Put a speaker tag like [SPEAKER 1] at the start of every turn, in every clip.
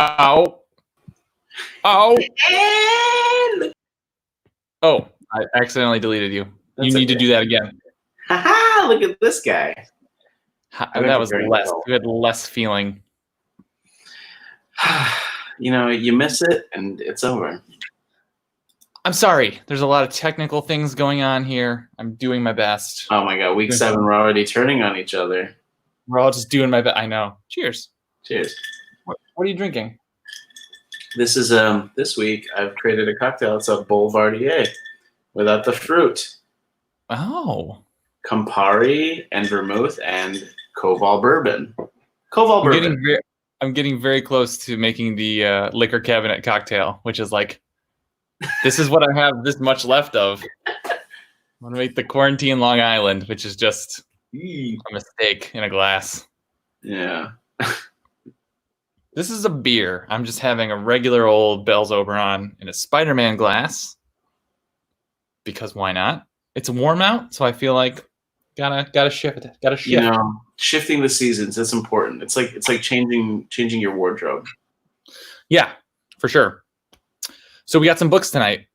[SPEAKER 1] Ow. Oh.
[SPEAKER 2] And
[SPEAKER 1] Oh, I accidentally deleted you.
[SPEAKER 2] That's
[SPEAKER 1] you need
[SPEAKER 2] okay.
[SPEAKER 1] to do that again.
[SPEAKER 2] haha, look at this guy.
[SPEAKER 1] That was less. You had less feeling.
[SPEAKER 2] You miss it and it's over.
[SPEAKER 1] I'm sorry. There's a lot of technical things going on here. I'm doing my best.
[SPEAKER 2] Oh my god, week 7, we're already turning on each other.
[SPEAKER 1] We're all just doing my best. I know. Cheers.
[SPEAKER 2] Cheers.
[SPEAKER 1] What are you drinking?
[SPEAKER 2] This is this week I've created a cocktail. It's a Boulevardier without the fruit.
[SPEAKER 1] Oh.
[SPEAKER 2] Campari and vermouth and Koval bourbon. Koval bourbon.
[SPEAKER 1] I'm getting very close to making the liquor cabinet cocktail, which is like, this is what I have this much left of. I'm gonna make the quarantine Long Island, which is just a mistake in a glass.
[SPEAKER 2] Yeah.
[SPEAKER 1] This is a beer. I'm just having a regular old Bell's Oberon in a Spider-Man glass. Because why not? It's warm out, so I feel like gotta shift it. Gotta shift.
[SPEAKER 2] Shifting the seasons, it's important. It's like changing your wardrobe.
[SPEAKER 1] Yeah, for sure. So we got some books tonight.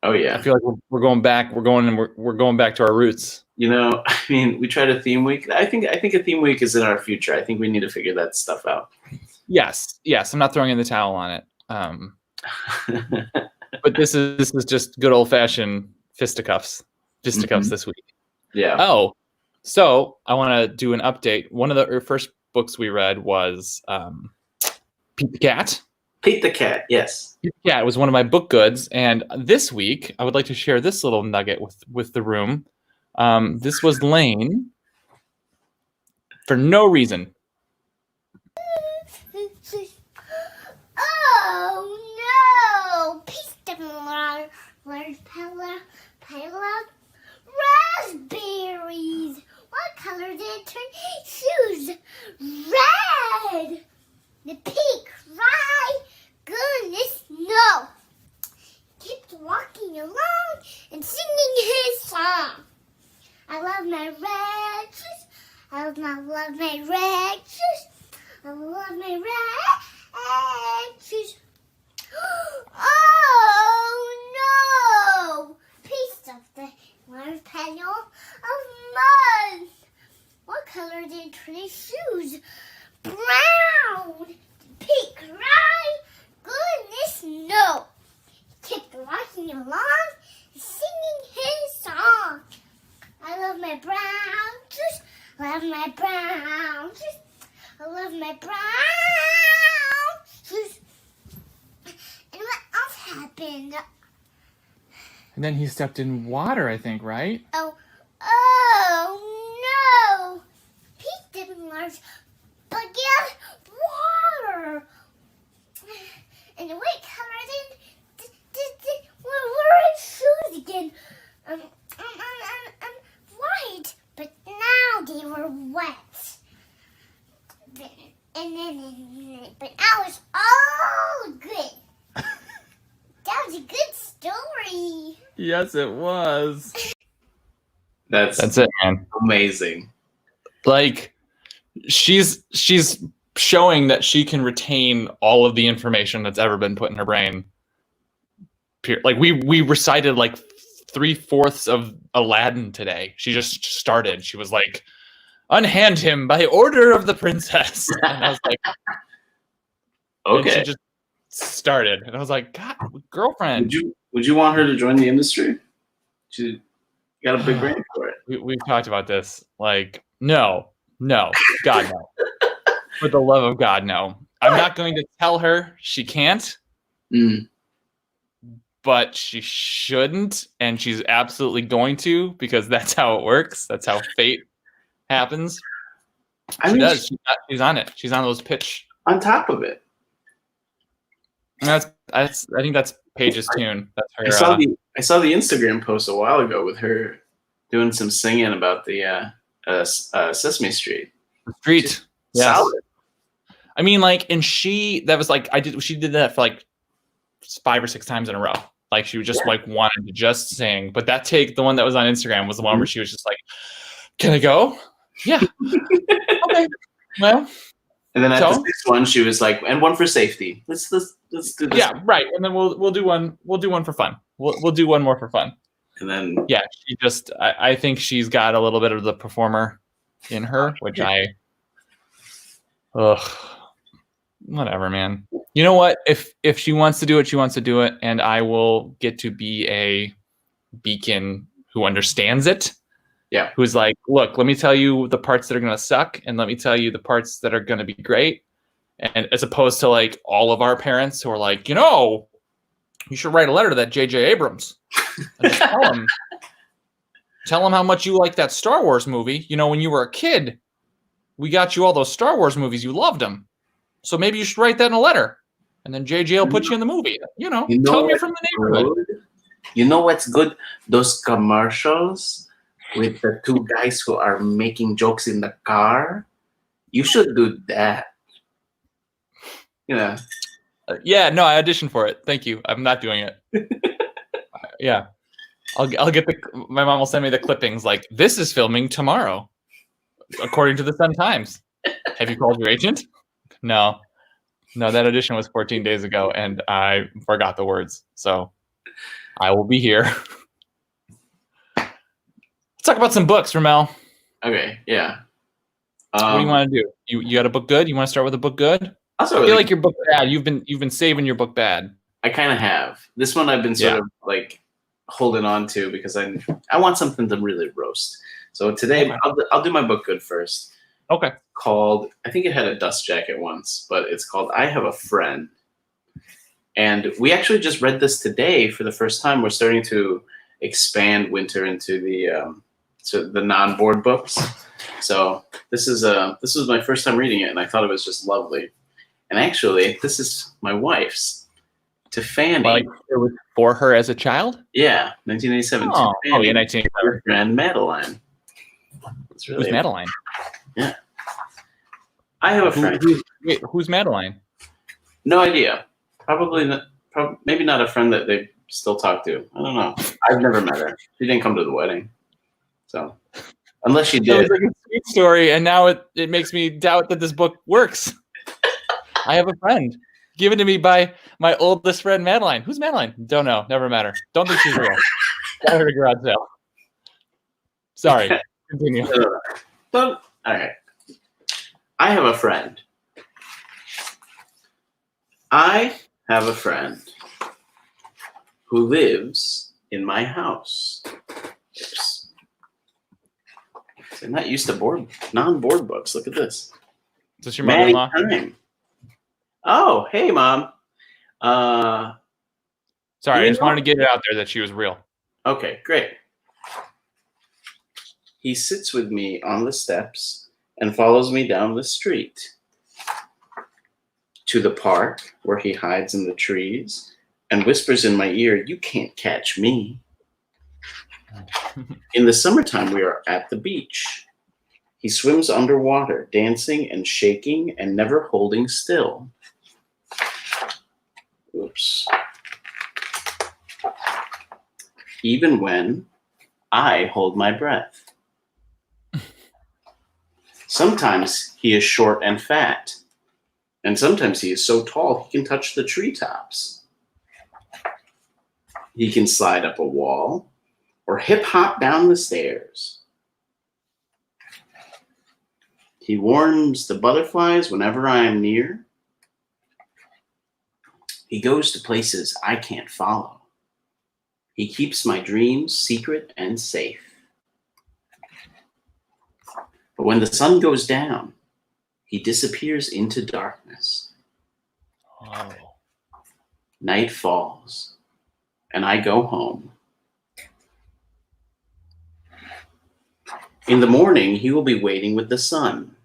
[SPEAKER 2] Oh yeah.
[SPEAKER 1] I feel like we're going back. We're going back to our roots.
[SPEAKER 2] I mean, we tried a theme week. I think a theme week is in our future. I think we need to figure that stuff out.
[SPEAKER 1] Yes. I'm not throwing in the towel on it. But this is just good old fashioned fisticuffs this week.
[SPEAKER 2] Yeah.
[SPEAKER 1] Oh, so I want to do an update. One of the first books we read was Pete the Cat.
[SPEAKER 2] Pete the Cat, yes.
[SPEAKER 1] Pete the Cat was one of my book goods, and this week I would like to share this little nugget with the room. This was Lane for no reason.
[SPEAKER 3] Oh no! Peace raspberries. What color did it turn shoes? Red. The pink, right? Goodness, no. Kept walking along and singing his song. I love my red shoes. I love my red shoes. I love my red shoes. Oh no! Piece of the large panel of mud. What color did Trini's shoes? Brown. Pink, right? Goodness, no. He kept walking along and singing his song. I love my brown shoes. I love my brown shoes. I love my brown shoes. And what else happened?
[SPEAKER 1] And then he stepped in water, I think, right?
[SPEAKER 3] Oh no! Pete didn't large bucket water. And what color did were his shoes again? White, but now they were wet. But now it's all good. That was a good story.
[SPEAKER 1] Yes, it was.
[SPEAKER 2] That's
[SPEAKER 1] it, man.
[SPEAKER 2] Amazing.
[SPEAKER 1] Like, she's showing that she can retain all of the information that's ever been put in her brain. Like, we recited like 3/4 of Aladdin today. She just started. She was like, "Unhand him by order of the princess." And I was like,
[SPEAKER 2] okay.
[SPEAKER 1] And she just started, and I was like, "God, girlfriend."
[SPEAKER 2] Would you want her to join the industry? She got a big brain for it.
[SPEAKER 1] We've talked about this. Like, no, God, no. For the love of God, no. I'm not going to tell her she can't. But she shouldn't, and she's absolutely going to, because that's how it works. That's how fate happens. She does. She's on it. She's on those pitch.
[SPEAKER 2] On top of it.
[SPEAKER 1] And I think that's Paige's tune. That's her.
[SPEAKER 2] I saw the Instagram post a while ago with her doing some singing about the Sesame Street.
[SPEAKER 1] Street.
[SPEAKER 2] Yes. Solid.
[SPEAKER 1] I mean, like, and she did that for like 5 or 6 times in a row. Like, she was just like wanted to just sing. But the one that was on Instagram was the one where she was just like, "Can I go?" Yeah. Okay. Well,
[SPEAKER 2] And then at
[SPEAKER 1] So?
[SPEAKER 2] the sixth one, she was like, "And one for safety. Let's do this."
[SPEAKER 1] Yeah, right. And then we'll do one. We'll do one for fun. We'll do one more for fun.
[SPEAKER 2] And then
[SPEAKER 1] Yeah, she just. I think she's got a little bit of the performer in her, which ugh, whatever, man. You know what? If she wants to do it, she wants to do it, and I will get to be a beacon who understands it.
[SPEAKER 2] Yeah.
[SPEAKER 1] Who's like, look, let me tell you the parts that are gonna suck, and let me tell you the parts that are gonna be great. And as opposed to like all of our parents who are like, you should write a letter to that J.J. Abrams and just tell him how much you like that Star Wars movie. When you were a kid, we got you all those Star Wars movies. You loved them. So maybe you should write that in a letter. And then J.J. will put you in the movie. Tell him you're from the neighborhood.
[SPEAKER 2] You know what's good? Those commercials with the two guys who are making jokes in the car. You should do that.
[SPEAKER 1] Yeah, no, I auditioned for it. Thank you. I'm not doing it. Yeah. I'll get my mom will send me the clippings like, this is filming tomorrow, according to the Sun Times. Have you called your agent? No, that audition was 14 days ago, and I forgot the words. So I will be here. Let's talk about some books, Rammel.
[SPEAKER 2] Okay, yeah.
[SPEAKER 1] What do you want to do? You got a book good? You want to start with a book good? I feel like your book bad. You've been saving your book bad.
[SPEAKER 2] I kind of have. This one I've been sort of like holding on to because I want something to really roast. So today I'll do my book good first.
[SPEAKER 1] Okay.
[SPEAKER 2] Called, I think it had a dust jacket once, but it's called I Have a Friend. And we actually just read this today for the first time. We're starting to expand Winter into the non-board books. So this was my first time reading it, and I thought it was just lovely. And actually, this is my wife's, to Fanny.
[SPEAKER 1] Like it was for her as a child?
[SPEAKER 2] Yeah, 1987.
[SPEAKER 1] Oh,
[SPEAKER 2] to Fanny,
[SPEAKER 1] yeah, 1987.
[SPEAKER 2] Her friend Madeline. It's really
[SPEAKER 1] Who's Madeline?
[SPEAKER 2] Yeah. I have a friend.
[SPEAKER 1] Who's Madeline?
[SPEAKER 2] No idea. Probably not. Maybe not a friend that they still talk to. I don't know. I've never met her. She didn't come to the wedding. So, unless she did.
[SPEAKER 1] It was like a sweet story, and now it makes me doubt that this book works. I have a friend given to me by my oldest friend, Madeline. Who's Madeline? Don't know. Never met her. Don't think she's real. Got her to garage sale. Sorry. Continue.
[SPEAKER 2] All right. I have a friend. I have a friend who lives in my house. Oops. I'm not used to non-board books. Look at this.
[SPEAKER 1] Is this your mother-in-law?
[SPEAKER 2] Oh, hey, Mom.
[SPEAKER 1] Sorry, I just wanted to get it out there that she was real.
[SPEAKER 2] Okay, great. He sits with me on the steps and follows me down the street to the park where he hides in the trees and whispers in my ear, "You can't catch me." In the summertime, we are at the beach. He swims underwater, dancing and shaking and never holding still. Oops. Even when I hold my breath. Sometimes he is short and fat, and sometimes he is so tall he can touch the treetops. He can slide up a wall or hip hop down the stairs. He warms the butterflies whenever I am near. He goes to places I can't follow. He keeps my dreams secret and safe. But when the sun goes down, he disappears into darkness.
[SPEAKER 1] Oh.
[SPEAKER 2] Night falls, and I go home. In the morning, he will be waiting with the sun.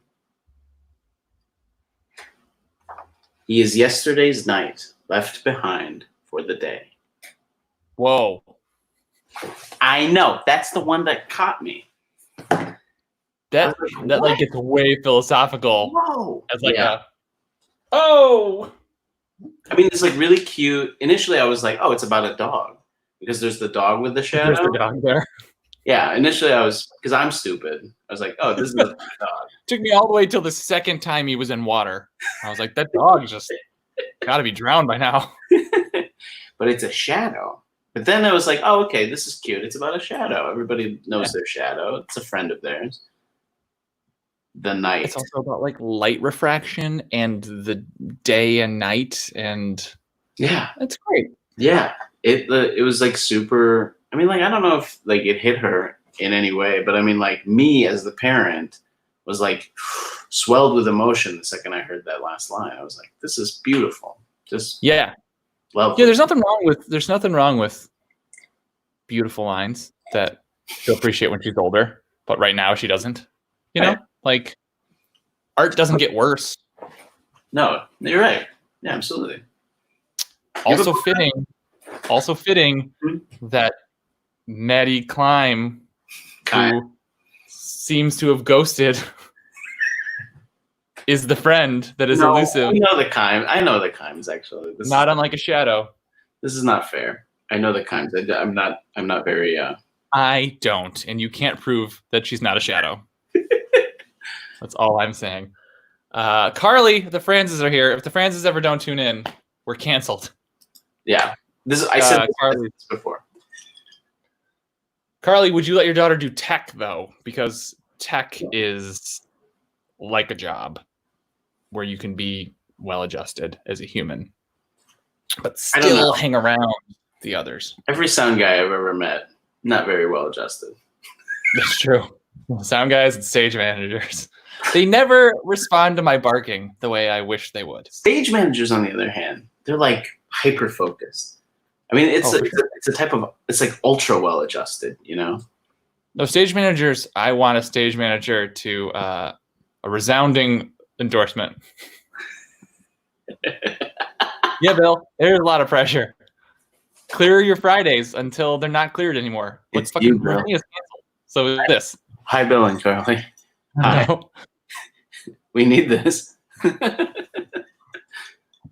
[SPEAKER 2] He is yesterday's night, left behind for the day.
[SPEAKER 1] Whoa.
[SPEAKER 2] I know. That's the one that caught me.
[SPEAKER 1] That like gets way philosophical.
[SPEAKER 2] Whoa.
[SPEAKER 1] As like oh.
[SPEAKER 2] I mean, it's like really cute. Initially, I was like, oh, it's about a dog. Because there's the dog with the shadow.
[SPEAKER 1] There's the dog there.
[SPEAKER 2] Yeah, initially I was, because I'm stupid. I was like, oh, this is a dog.
[SPEAKER 1] Took me all the way till the second time he was in water. I was like, that dog just got to be drowned by now.
[SPEAKER 2] But it's a shadow. But then I was like, oh, okay, this is cute. It's about a shadow. Everybody knows their shadow. It's a friend of theirs. The night.
[SPEAKER 1] It's also about like light refraction and the day and night, and
[SPEAKER 2] Yeah,
[SPEAKER 1] it's great.
[SPEAKER 2] yeah. It was like super. I mean, like I don't know if like it hit her in any way, but I mean, like me as the parent was like swelled with emotion the second I heard that last line. I was like, this is beautiful. Just
[SPEAKER 1] Yeah.
[SPEAKER 2] lovely.
[SPEAKER 1] Yeah, there's nothing wrong with beautiful lines that she'll appreciate when she's older, but right now she doesn't. You know?
[SPEAKER 2] Right.
[SPEAKER 1] Like art doesn't get worse.
[SPEAKER 2] No, you're right. Yeah, absolutely.
[SPEAKER 1] Also fitting that Maddie Klein, who seems to have ghosted, is the friend that is elusive.
[SPEAKER 2] I know the Kimes. I know the Kimes actually.
[SPEAKER 1] Not unlike a shadow.
[SPEAKER 2] This is not fair. I know the Kimes. I'm not very.
[SPEAKER 1] I don't, and you can't prove that she's not a shadow. That's all I'm saying. Carly, the Franzes are here. If the Franzes ever don't tune in, we're canceled.
[SPEAKER 2] Yeah, I said
[SPEAKER 1] Carly
[SPEAKER 2] this before.
[SPEAKER 1] Carly, would you let your daughter do tech though? Because tech is like a job where you can be well adjusted as a human, but still hang around the others.
[SPEAKER 2] Every sound guy I've ever met, not very well adjusted.
[SPEAKER 1] That's true. Sound guys and stage managers. They never respond to my barking the way I wish they would.
[SPEAKER 2] Stage managers, on the other hand, they're like hyper focused. I mean, it's a type of, it's like ultra well adjusted, you know?
[SPEAKER 1] No, stage managers, I want a stage manager to a resounding endorsement. Yeah, Bill, there's a lot of pressure. Clear your Fridays until they're not cleared anymore.
[SPEAKER 2] It's fucking
[SPEAKER 1] canceled. So this.
[SPEAKER 2] Hi, Bill and Charlie. Hi.
[SPEAKER 1] No.
[SPEAKER 2] We need this.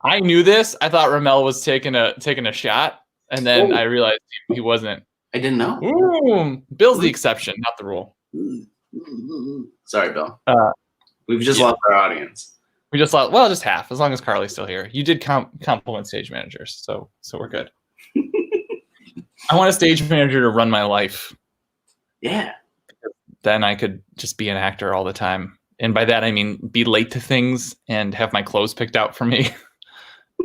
[SPEAKER 1] I knew this. I thought Rammel was taking a shot, and then I realized he wasn't.
[SPEAKER 2] I didn't know.
[SPEAKER 1] Ooh, Bill's the exception, not the rule.
[SPEAKER 2] Sorry, Bill. We've just lost our audience.
[SPEAKER 1] We just lost, well, just half, as long as Carly's still here. You did compliment stage managers, so we're good. I want a stage manager to run my life.
[SPEAKER 2] Yeah.
[SPEAKER 1] Then I could just be an actor all the time. And by that, I mean be late to things and have my clothes picked out for me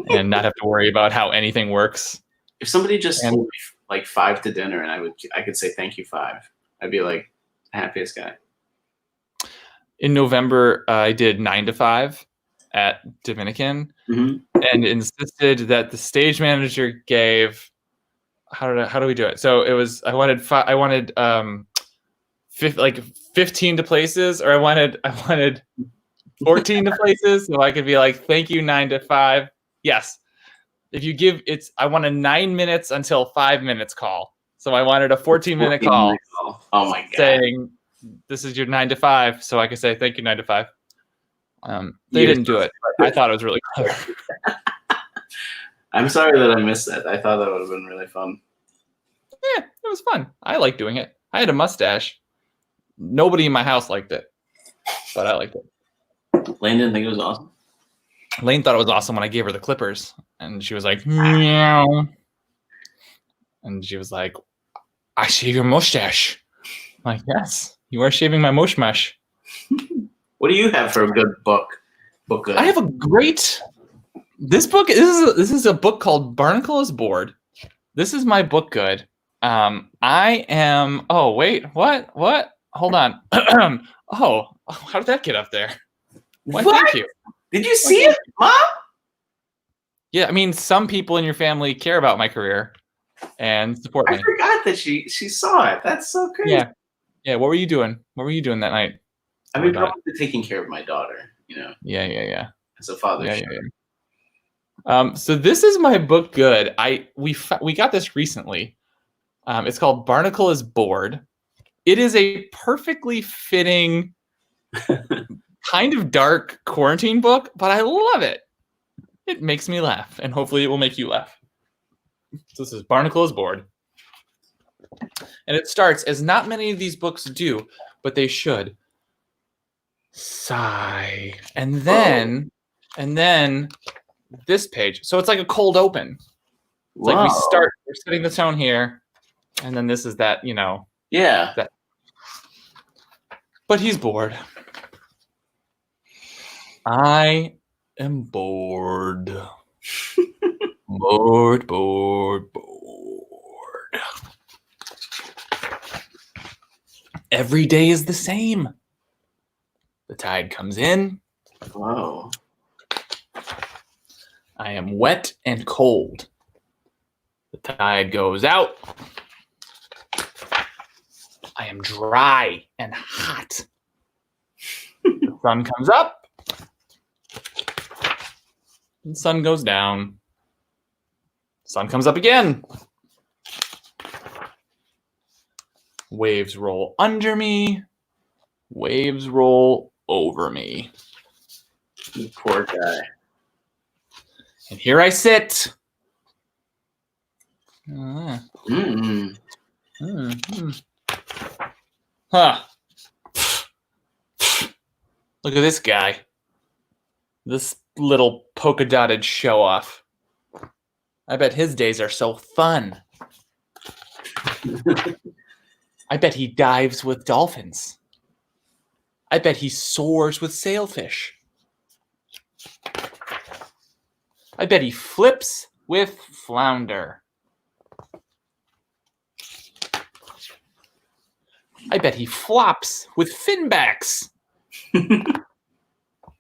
[SPEAKER 1] and not have to worry about how anything works.
[SPEAKER 2] If somebody just told me like 5 to dinner and I could say thank you 5, I'd be like the happiest guy.
[SPEAKER 1] In November, I did 9 to 5 at Dominican and insisted that the stage manager gave, how do we do it? So it was, I wanted 15 to places, or I wanted 14 to places, so I could be like, thank you, 9 to 5. Yes. If you give, I want a 9 minutes until 5 minutes call. So I wanted a 14-minute call.
[SPEAKER 2] Oh my God.
[SPEAKER 1] Saying, this is your 9 to 5, so I could say, thank you, 9 to 5. They didn't do it. I thought it was really clever.
[SPEAKER 2] I'm sorry that I missed that. I thought that would have been really fun.
[SPEAKER 1] Yeah, it was fun. I liked doing it. I had a mustache. Nobody in my house liked it, but I liked it.
[SPEAKER 2] Lane didn't think it was awesome?
[SPEAKER 1] Lane thought it was awesome when I gave her the clippers, and she was like, meow. And she was like, I shave your mustache. I'm like, yes, you are shaving my mustache.
[SPEAKER 2] What do you have for a good book?
[SPEAKER 1] I have a great. This book this is a book called Barnacle is Bored. This is my book good. I am. Oh wait, what? Hold on. Oh, how did that get up there? Why,
[SPEAKER 2] what?
[SPEAKER 1] Thank you.
[SPEAKER 2] Did you see it, Mom?
[SPEAKER 1] Yeah, I mean, some people in your family care about my career and support me.
[SPEAKER 2] I forgot that she saw it. That's so crazy.
[SPEAKER 1] Yeah. What were you doing? What were you doing that night?
[SPEAKER 2] I mean, probably taking care of my daughter. You know.
[SPEAKER 1] Yeah.
[SPEAKER 2] As a father.
[SPEAKER 1] Yeah. So this is my book good. We got this recently. It's called Barnacle is Bored. It is a perfectly fitting, kind of dark quarantine book, but I love it. It makes me laugh, and hopefully it will make you laugh. So this is Barnacle is Bored. And it starts, as not many of these books do, but they should. Sigh. And then this page. So it's like a cold open. It's like we're setting the tone here, and then this is that,
[SPEAKER 2] Yeah.
[SPEAKER 1] That. But he's bored. I am bored. bored. Every day is the same. The tide comes in.
[SPEAKER 2] Whoa.
[SPEAKER 1] I am wet and cold. The tide goes out. I am dry and hot. The sun comes up. The sun goes down. Sun comes up again. Waves roll under me. Waves roll over me.
[SPEAKER 2] You poor guy.
[SPEAKER 1] And here I sit. Huh. Look at this guy. This little polka dotted show off. I bet his days are so fun. I bet he dives with dolphins. I bet he soars with sailfish. I bet he flips with flounder. I bet he flops with finbacks.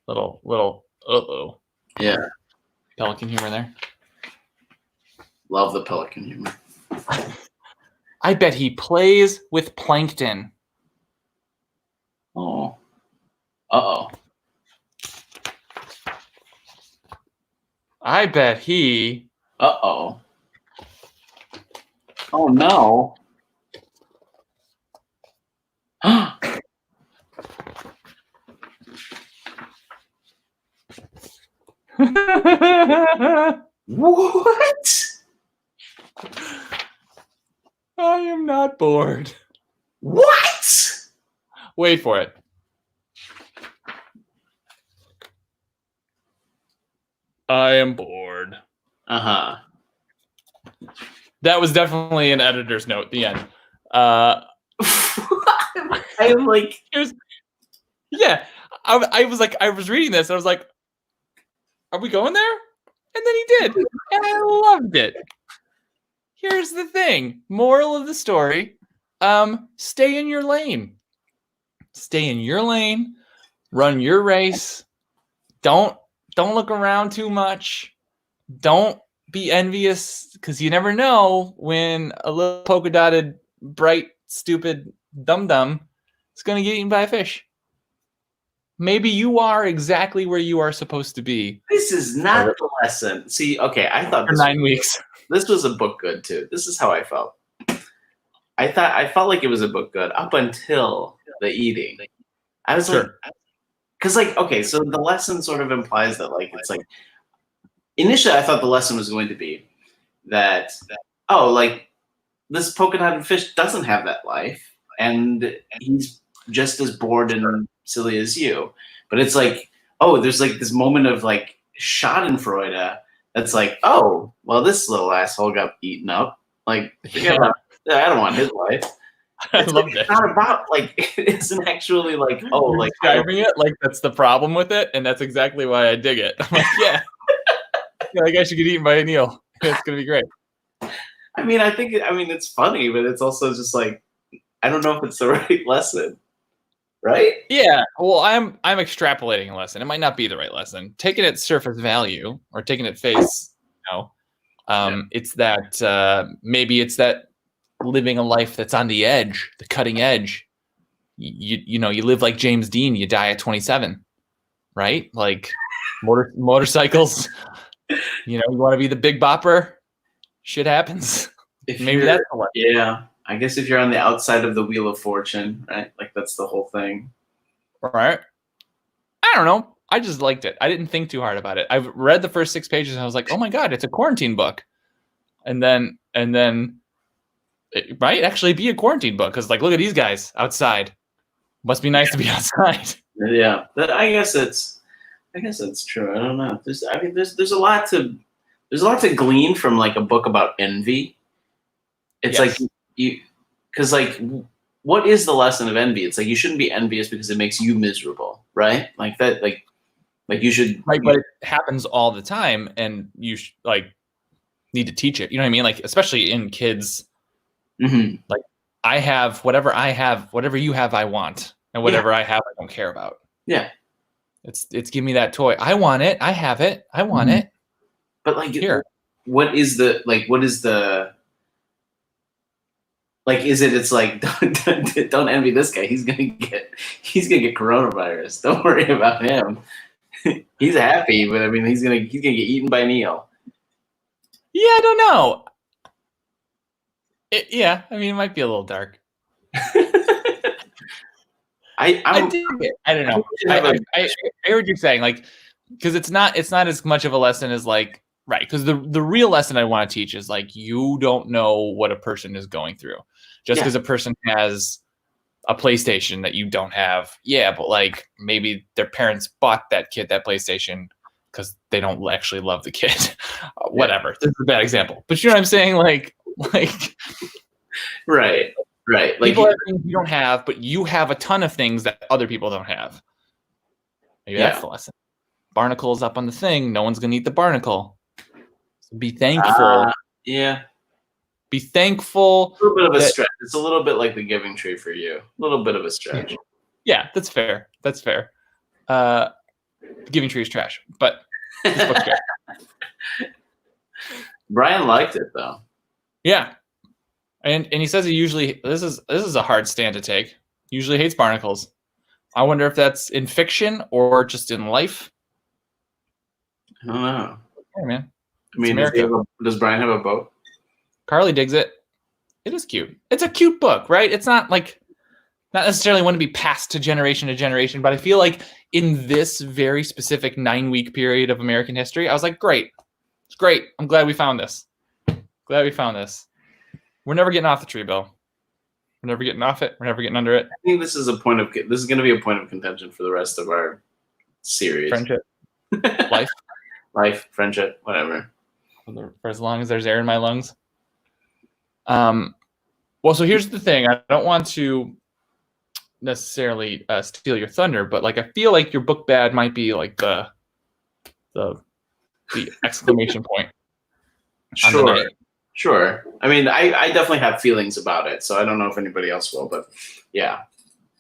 [SPEAKER 1] little uh-oh.
[SPEAKER 2] Yeah.
[SPEAKER 1] Pelican humor there.
[SPEAKER 2] Love the pelican humor.
[SPEAKER 1] I bet he plays with plankton.
[SPEAKER 2] Oh. Uh-oh.
[SPEAKER 1] I bet he...
[SPEAKER 2] Uh-oh. Oh, no. What?
[SPEAKER 1] I am not bored.
[SPEAKER 2] What?
[SPEAKER 1] Wait for it. I am bored.
[SPEAKER 2] Uh-huh.
[SPEAKER 1] That was definitely an editor's note. The end.
[SPEAKER 2] I'm like,
[SPEAKER 1] yeah. I was reading this. I was like, are we going there? And then he did. And I loved it. Here's the thing. Moral of the story. Stay in your lane. Stay in your lane. Run your race. Don't look around too much. Don't be envious, because you never know when a little polka dotted, bright, stupid dum-dum is going to get eaten by a fish. Maybe you are exactly where you are supposed to be.
[SPEAKER 2] this is not the lesson. See, okay, I thought
[SPEAKER 1] For 9 weeks.
[SPEAKER 2] this was a book good too. This is how I felt. I felt like it was a book good up until the eating. I was like, because okay, so the lesson sort of implies that it's like initially I thought the lesson was going to be that this polka dotted fish doesn't have that life, and he's just as bored and silly as you. But it's like, there's this moment of Schadenfreude that's like, this little asshole got eaten up. Forget about I don't want his life.
[SPEAKER 1] I loved it.
[SPEAKER 2] It's not about it isn't actually
[SPEAKER 1] You're describing it like that's the problem with it, and that's exactly why I dig it. I'm like, yeah, that guy should get eaten by an eel. It's gonna be great.
[SPEAKER 2] I mean, it's funny, but it's also just I don't know if it's the right lesson, right?
[SPEAKER 1] Yeah. Well, I'm extrapolating a lesson. It might not be the right lesson. Taking it surface value or taking it face, it's that maybe it's that living a life that's on the edge, the cutting edge. You live like James Dean, you die at 27, right? Like motorcycles. You want to be the big bopper. Shit happens. Maybe that's the one.
[SPEAKER 2] Yeah. I guess if you're on the outside of the Wheel of Fortune, right? That's the whole thing.
[SPEAKER 1] Right. I don't know. I just liked it. I didn't think too hard about it. I've read the first 6 pages and I was like, oh my God, it's a quarantine book. And then It might actually be a quarantine book because, like, look at these guys outside. Must be nice to be outside.
[SPEAKER 2] Yeah, I guess that's true. I don't know. There's a lot to glean from like a book about envy. It's
[SPEAKER 1] Yes.
[SPEAKER 2] like because like, what is the lesson of envy? It's like you shouldn't be envious because it makes you miserable, right? Like that, like you should.
[SPEAKER 1] Right, but it happens all the time, and you like need to teach it. You know what I mean? Like, especially in kids.
[SPEAKER 2] Mhm.
[SPEAKER 1] Like, I have, whatever you have, I want, and whatever I have, I don't care about.
[SPEAKER 2] Yeah.
[SPEAKER 1] It's give me that toy. I want it. I have it. I want it.
[SPEAKER 2] But like,
[SPEAKER 1] Here.
[SPEAKER 2] what is the like? Is it? It's like don't envy this guy. He's gonna get coronavirus. Don't worry about him. He's happy, but I mean, he's gonna get eaten by Neil.
[SPEAKER 1] Yeah, I don't know. Yeah, I mean, it might be a little dark. I dig it. I don't know. I hear what you're saying, like, because it's not as much of a lesson as like, right? Because the real lesson I want to teach is like, you don't know what a person is going through. Just because a person has a PlayStation that you don't have, yeah, but like maybe their parents bought that kid that PlayStation because they don't actually love the kid. Whatever. This is a bad example, but you know what I'm saying? Like,
[SPEAKER 2] right. Like,
[SPEAKER 1] people have things you don't have, but you have a ton of things that other people don't have. Maybe that's the lesson. Barnacle's up on the thing. No one's gonna eat the barnacle. So be thankful.
[SPEAKER 2] Yeah.
[SPEAKER 1] Be thankful.
[SPEAKER 2] A little bit of a stretch. It's a little bit like the Giving Tree for you. A little bit of a stretch.
[SPEAKER 1] Yeah, that's fair. That's fair. The Giving Tree is trash, but this book's great.
[SPEAKER 2] Brian liked it though.
[SPEAKER 1] Yeah. And he says he usually this is a hard stand to take. Usually hates barnacles. I wonder if that's in fiction or just in life.
[SPEAKER 2] I don't know.
[SPEAKER 1] Yeah, man.
[SPEAKER 2] I mean, does Brian have a boat?
[SPEAKER 1] Carly digs it. It is cute. It's a cute book, right? It's not necessarily one to be passed to generation, but I feel like in this very specific 9-week period of American history, I was like, great. It's great. I'm glad we found this. We're never getting off the tree, Bill. We're never getting off it. We're never getting under it.
[SPEAKER 2] I think this is going to be a point of contention for the rest of our series.
[SPEAKER 1] Friendship.
[SPEAKER 2] Life, friendship, whatever.
[SPEAKER 1] For as long as there's air in my lungs. Well, so here's the thing. I don't want to necessarily steal your thunder, but like I feel like your book bad might be like the exclamation point.
[SPEAKER 2] Sure. I mean, I definitely have feelings about it, so I don't know if anybody else will, but yeah.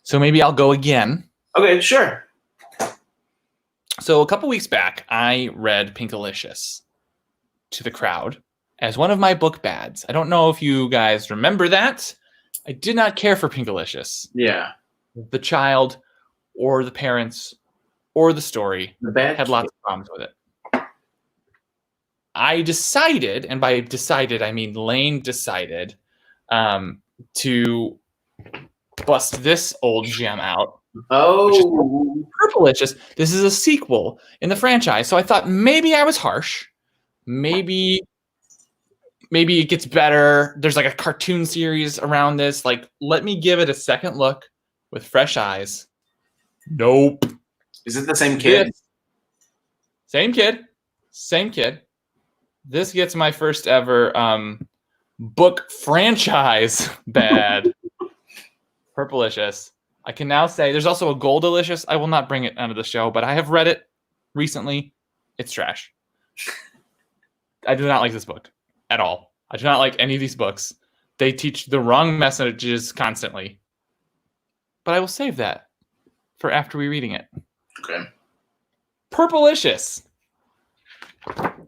[SPEAKER 1] So maybe I'll go again.
[SPEAKER 2] Okay, sure.
[SPEAKER 1] So a couple weeks back, I read Pinkalicious to the crowd as one of my book bads. I don't know if you guys remember that. I did not care for Pinkalicious.
[SPEAKER 2] Yeah.
[SPEAKER 1] The child or the parents or the story had lots of problems with it. I decided, and by decided, I mean Lane decided, to bust this old gem out.
[SPEAKER 2] Oh.
[SPEAKER 1] Purplicious. This is a sequel in the franchise. So I thought maybe I was harsh. Maybe it gets better. There's like a cartoon series around this. Like, let me give it a second look with fresh eyes. Nope.
[SPEAKER 2] Is it the same kid?
[SPEAKER 1] Same kid. This gets my first ever book franchise bad. Purplicious. I can now say there's also a Goldilicious. I will not bring it onto the show, but I have read it recently. It's trash. I do not like this book at all. I do not like any of these books. They teach the wrong messages constantly. But I will save that for after we reading it.
[SPEAKER 2] Okay.
[SPEAKER 1] Purplicious.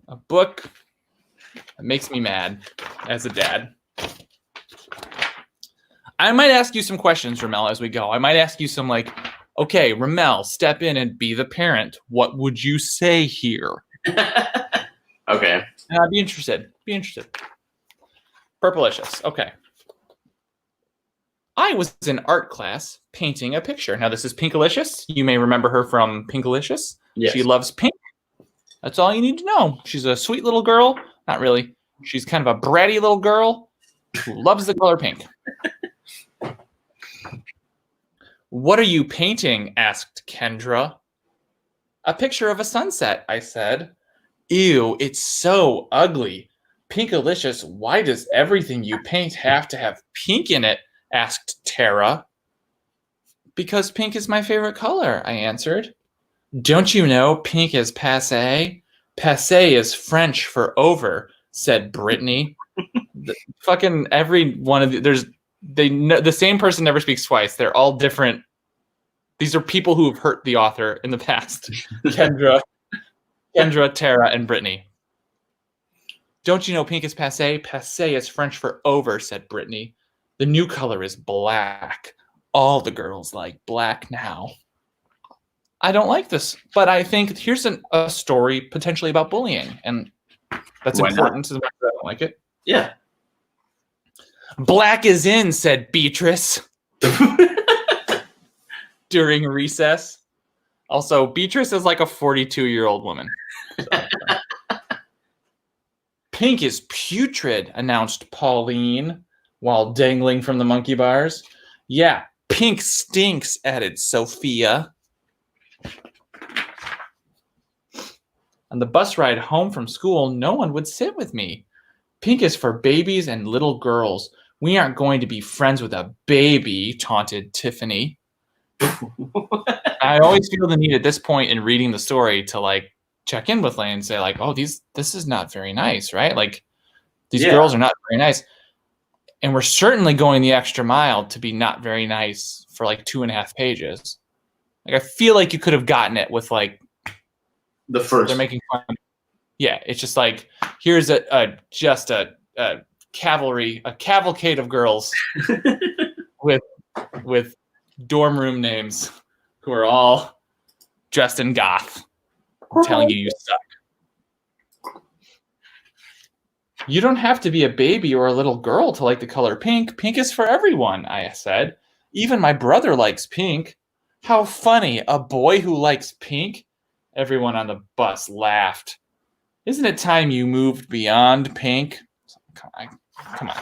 [SPEAKER 1] A book that makes me mad as a dad. I might ask you some questions, Rammel, as we go. I might ask you some like, okay, Rammel, step in and be the parent. What would you say here?
[SPEAKER 2] Okay.
[SPEAKER 1] Be interested. Purplicious. Okay. I was in art class painting a picture. Now, this is Pinkalicious. You may remember her from Pinkalicious.
[SPEAKER 2] Yes.
[SPEAKER 1] She loves pink. That's all you need to know. She's a sweet little girl. Not really. She's kind of a bratty little girl. who loves the color pink. What are you painting? Asked Kendra. A picture of a sunset, I said. Ew, it's so ugly. Pinkalicious, why does everything you paint have to have pink in it? Asked Tara. Because pink is my favorite color, I answered. Don't you know pink is passé? Passé is French for over, said Brittany. Fucking every one of the same person never speaks twice. They're all different. These are people who have hurt the author in the past. Kendra, Tara, and Brittany. Don't you know pink is passé? Passé is French for over, said Brittany. The new color is black. All the girls like black now. I don't like this, but I think here's a story potentially about bullying, and that's
[SPEAKER 2] Why
[SPEAKER 1] important to the fact that I don't like it.
[SPEAKER 2] Yeah.
[SPEAKER 1] Black is in, said Beatrice during recess. Also, Beatrice is like a 42-year-old woman. So. Pink is putrid, announced Pauline while dangling from the monkey bars. Yeah, pink stinks, added Sophia. On the bus ride home from school, no one would sit with me. Pink is for babies and little girls. We aren't going to be friends with a baby, taunted Tiffany. I always feel the need at this point in reading the story to like check in with Lane and say like, oh, this is not very nice, right? Like these girls are not very nice. And we're certainly going the extra mile to be not very nice for like 2.5 pages. Like I feel like you could have gotten it with like
[SPEAKER 2] the first.
[SPEAKER 1] They're making fun. Yeah, it's just like here's a cavalcade of girls with dorm room names who are all dressed in goth, telling you suck. You don't have to be a baby or a little girl to like the color pink. Pink is for everyone, I said. Even my brother likes pink. How funny, a boy who likes pink? Everyone on the bus laughed. Isn't it time you moved beyond pink? Come on.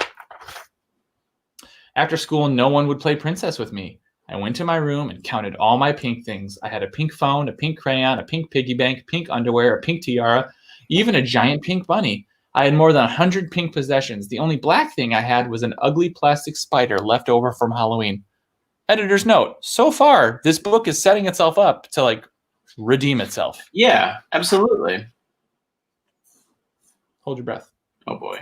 [SPEAKER 1] After school, no one would play princess with me. I went to my room and counted all my pink things. I had a pink phone, a pink crayon, a pink piggy bank, pink underwear, a pink tiara, even a giant pink bunny. I had more than 100 pink possessions. The only black thing I had was an ugly plastic spider left over from Halloween. Editor's note, so far, this book is setting itself up to like redeem itself.
[SPEAKER 2] Yeah, absolutely.
[SPEAKER 1] Hold your breath.
[SPEAKER 2] Oh boy.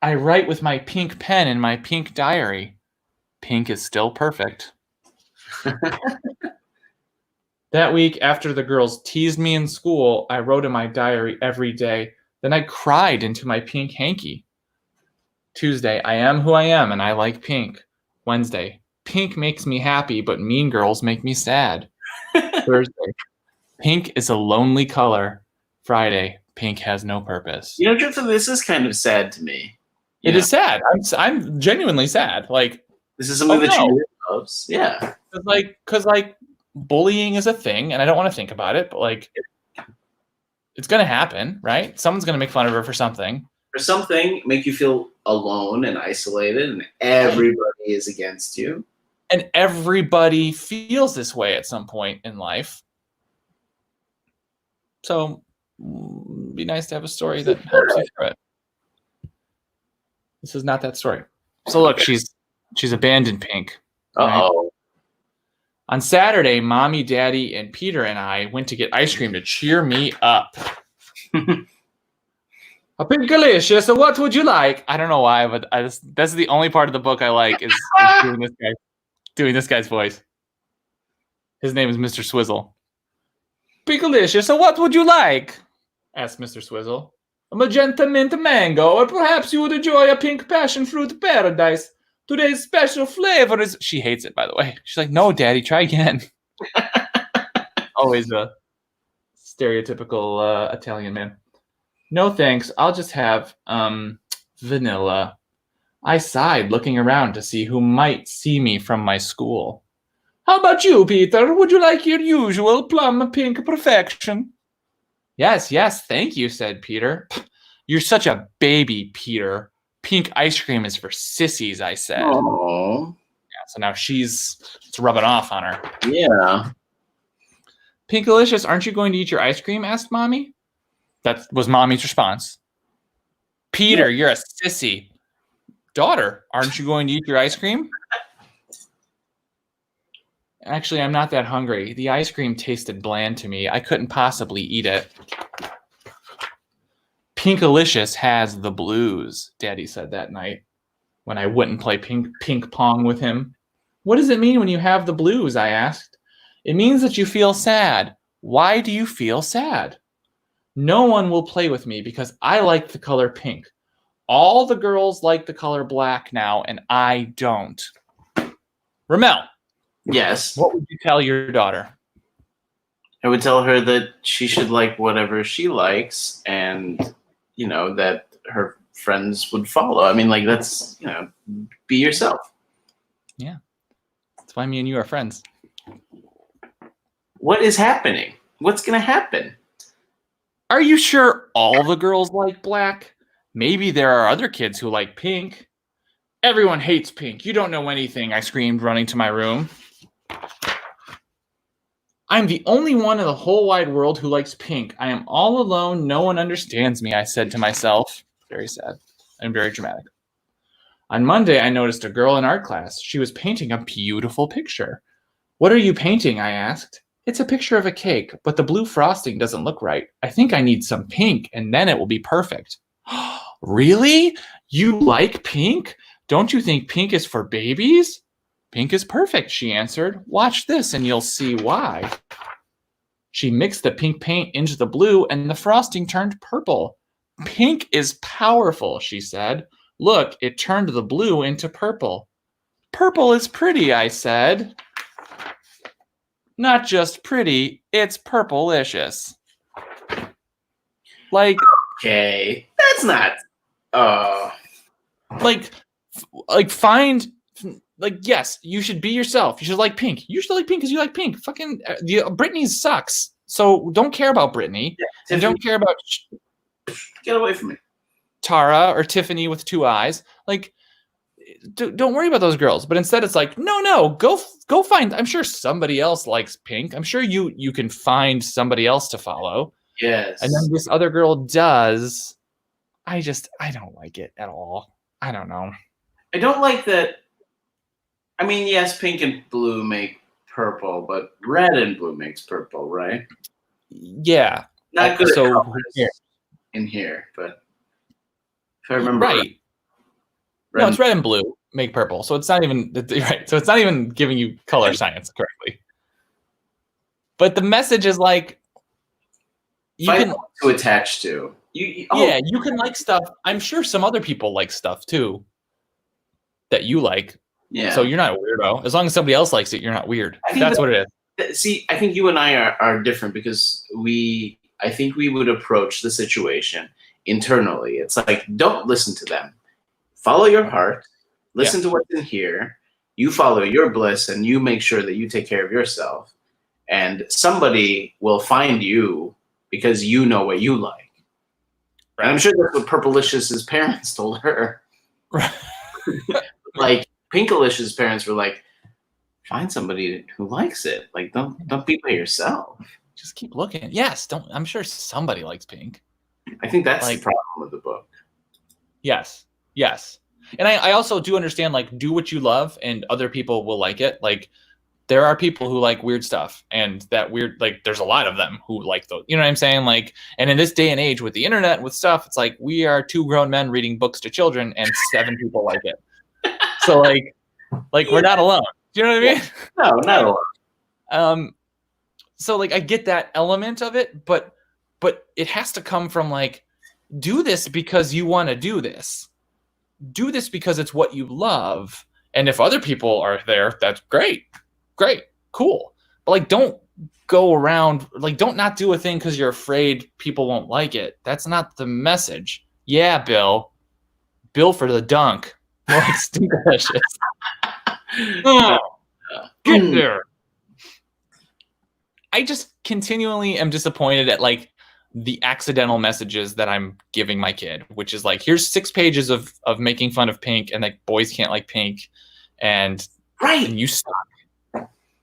[SPEAKER 1] I write with my pink pen in my pink diary. Pink is still perfect. That week, after the girls teased me in school, I wrote in my diary every day. Then I cried into my pink hanky. Tuesday, I am who I am and I like pink. Wednesday, pink makes me happy, but mean girls make me sad. Thursday, pink is a lonely color. Friday, pink has no purpose.
[SPEAKER 2] You know, truthfully, this is kind of sad to me.
[SPEAKER 1] It is sad. I'm genuinely sad. Like
[SPEAKER 2] this is something that she really loves. Yeah.
[SPEAKER 1] Because bullying is a thing, and I don't want to think about it, but like it's gonna happen, right? Someone's gonna make fun of her for something.
[SPEAKER 2] For something, make you feel alone and isolated, and everybody is against you.
[SPEAKER 1] And everybody feels this way at some point in life. So it'd be nice to have a story that helps you through it. This is not that story. So look, she's abandoned pink.
[SPEAKER 2] Uh-oh.
[SPEAKER 1] Right? On Saturday, Mommy, Daddy, and Peter and I went to get ice cream to cheer me up. A Pinkalicious, what would you like? I don't know why, but that's the only part of the book I like is doing this guy's voice. His name is Mr. Swizzle. Pinkalicious, what would you like? Asked Mr. Swizzle. A magenta mint mango, or perhaps you would enjoy a pink passion fruit paradise. Today's special flavor is... She hates it, by the way. She's like, no, Daddy, try again. Always a stereotypical Italian man. No, thanks. I'll just have vanilla. I sighed, looking around to see who might see me from my school. How about you, Peter? Would you like your usual plum pink perfection? Yes, thank you, said Peter. You're such a baby, Peter. Pink ice cream is for sissies, I said.
[SPEAKER 2] Oh,
[SPEAKER 1] Yeah, so now it's rubbing off on her.
[SPEAKER 2] yeah.
[SPEAKER 1] Pinkalicious, aren't you going to eat your ice cream? Asked Mommy. That was Mommy's response. Peter, you're a sissy. Daughter, aren't you going to eat your ice cream? Actually, I'm not that hungry. The ice cream tasted bland to me. I couldn't possibly eat it. Pinkalicious has the blues, Daddy said that night when I wouldn't play ping pong with him. What does it mean when you have the blues? I asked. It means that you feel sad. Why do you feel sad? No one will play with me because I like the color pink. All the girls like the color black now, and I don't. Rammel.
[SPEAKER 2] Yes.
[SPEAKER 1] What would you tell your daughter?
[SPEAKER 2] I would tell her that she should like whatever she likes, and that her friends would follow. I mean, like, that's be yourself.
[SPEAKER 1] Yeah. That's why me and you are friends.
[SPEAKER 2] What is happening? What's gonna happen?
[SPEAKER 1] Are you sure all the girls like black? Maybe there are other kids who like pink. Everyone hates pink. You don't know anything, I screamed, running to my room. I'm the only one in the whole wide world who likes pink. I am all alone. No one understands me, I said to myself. Very sad and very dramatic. On Monday, I noticed a girl in art class. She was painting a beautiful picture. What are you painting? I asked. It's a picture of a cake, but the blue frosting doesn't look right. I think I need some pink, and then it will be perfect. Really? You like pink? Don't you think pink is for babies? Pink is perfect, she answered. Watch this, and you'll see why. She mixed the pink paint into the blue, and the frosting turned purple. Pink is powerful, she said. Look, it turned the blue into purple. Purple is pretty, I said. Not just pretty, it's purplicious. Like,
[SPEAKER 2] Okay, that's not.
[SPEAKER 1] Find, yes, you should be yourself. You should like pink. You should like pink because you like pink. Fucking Britney sucks. So don't care about Britney.
[SPEAKER 2] Yeah,
[SPEAKER 1] and don't care about
[SPEAKER 2] get away from me.
[SPEAKER 1] Tara or Tiffany with 2 eyes. Like, don't worry about those girls. But instead, it's like, no, go find. I'm sure somebody else likes pink. I'm sure you can find somebody else to follow.
[SPEAKER 2] Yes.
[SPEAKER 1] And then this other girl does. I don't like it at all. I don't know.
[SPEAKER 2] I don't like that. I mean, yes, pink and blue make purple, but red and blue makes purple, right?
[SPEAKER 1] Yeah.
[SPEAKER 2] Not good
[SPEAKER 1] So,
[SPEAKER 2] at colors in here, but if I remember
[SPEAKER 1] right. No, it's red and blue make purple. So it's not even right. So it's not even giving you color science correctly. But the message is like you
[SPEAKER 2] find
[SPEAKER 1] can
[SPEAKER 2] to attach to. You
[SPEAKER 1] can like stuff. I'm sure some other people like stuff too that you like.
[SPEAKER 2] Yeah.
[SPEAKER 1] So you're not a weirdo. As long as somebody else likes it, you're not weird. That's what it is.
[SPEAKER 2] See, I think you and I are different because I think we would approach the situation internally. It's like, don't listen to them. Follow your heart. Listen to what's in here. You follow your bliss, and you make sure that you take care of yourself. And somebody will find you because you know what you like. Right. And I'm sure that's what Purplelicious's parents told her. Like, Pinkalicious' parents were like, find somebody who likes it. Like, don't be by yourself.
[SPEAKER 1] Just keep looking. Yes, I'm sure somebody likes pink.
[SPEAKER 2] I think that's the problem with the book.
[SPEAKER 1] Yes. And I also do understand, like, do what you love and other people will like it. Like, there are people who like weird stuff, and that weird, like, there's a lot of them who like those. You know what I'm saying? Like, and in this day and age with the internet and with stuff, it's like we are 2 grown men reading books to children and 7 people like it. So like we're not alone. Do you know what I mean?
[SPEAKER 2] No, not alone.
[SPEAKER 1] So like I get that element of it, but it has to come from like, do this because you want to do this. Do this because it's what you love. And if other people are there, that's great, cool. But like, don't go around, like, don't not do a thing because you're afraid people won't like it. That's not the message. Yeah, Bill for the dunk. More like Pinkalicious. Get there. I just continually am disappointed at like the accidental messages that I'm giving my kid, which is like, here's 6 pages of making fun of Pink and like boys can't like Pink, and you suck.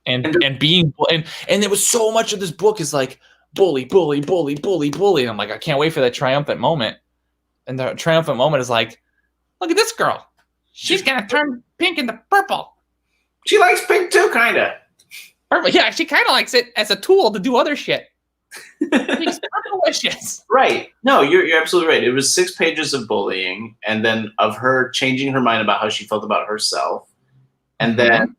[SPEAKER 1] And being and there was so much of this book is like bully, bully, bully, bully, bully. And I'm like, I can't wait for that triumphant moment. And the triumphant moment is like, look at this girl. She's gonna turn Pink into purple.
[SPEAKER 2] She likes Pink too, kinda.
[SPEAKER 1] Purple, yeah, she kind of likes it as a tool to do other shit. Pink's purplicious.
[SPEAKER 2] Right. No, you're absolutely right. It was 6 pages of bullying, and then of her changing her mind about how she felt about herself, and then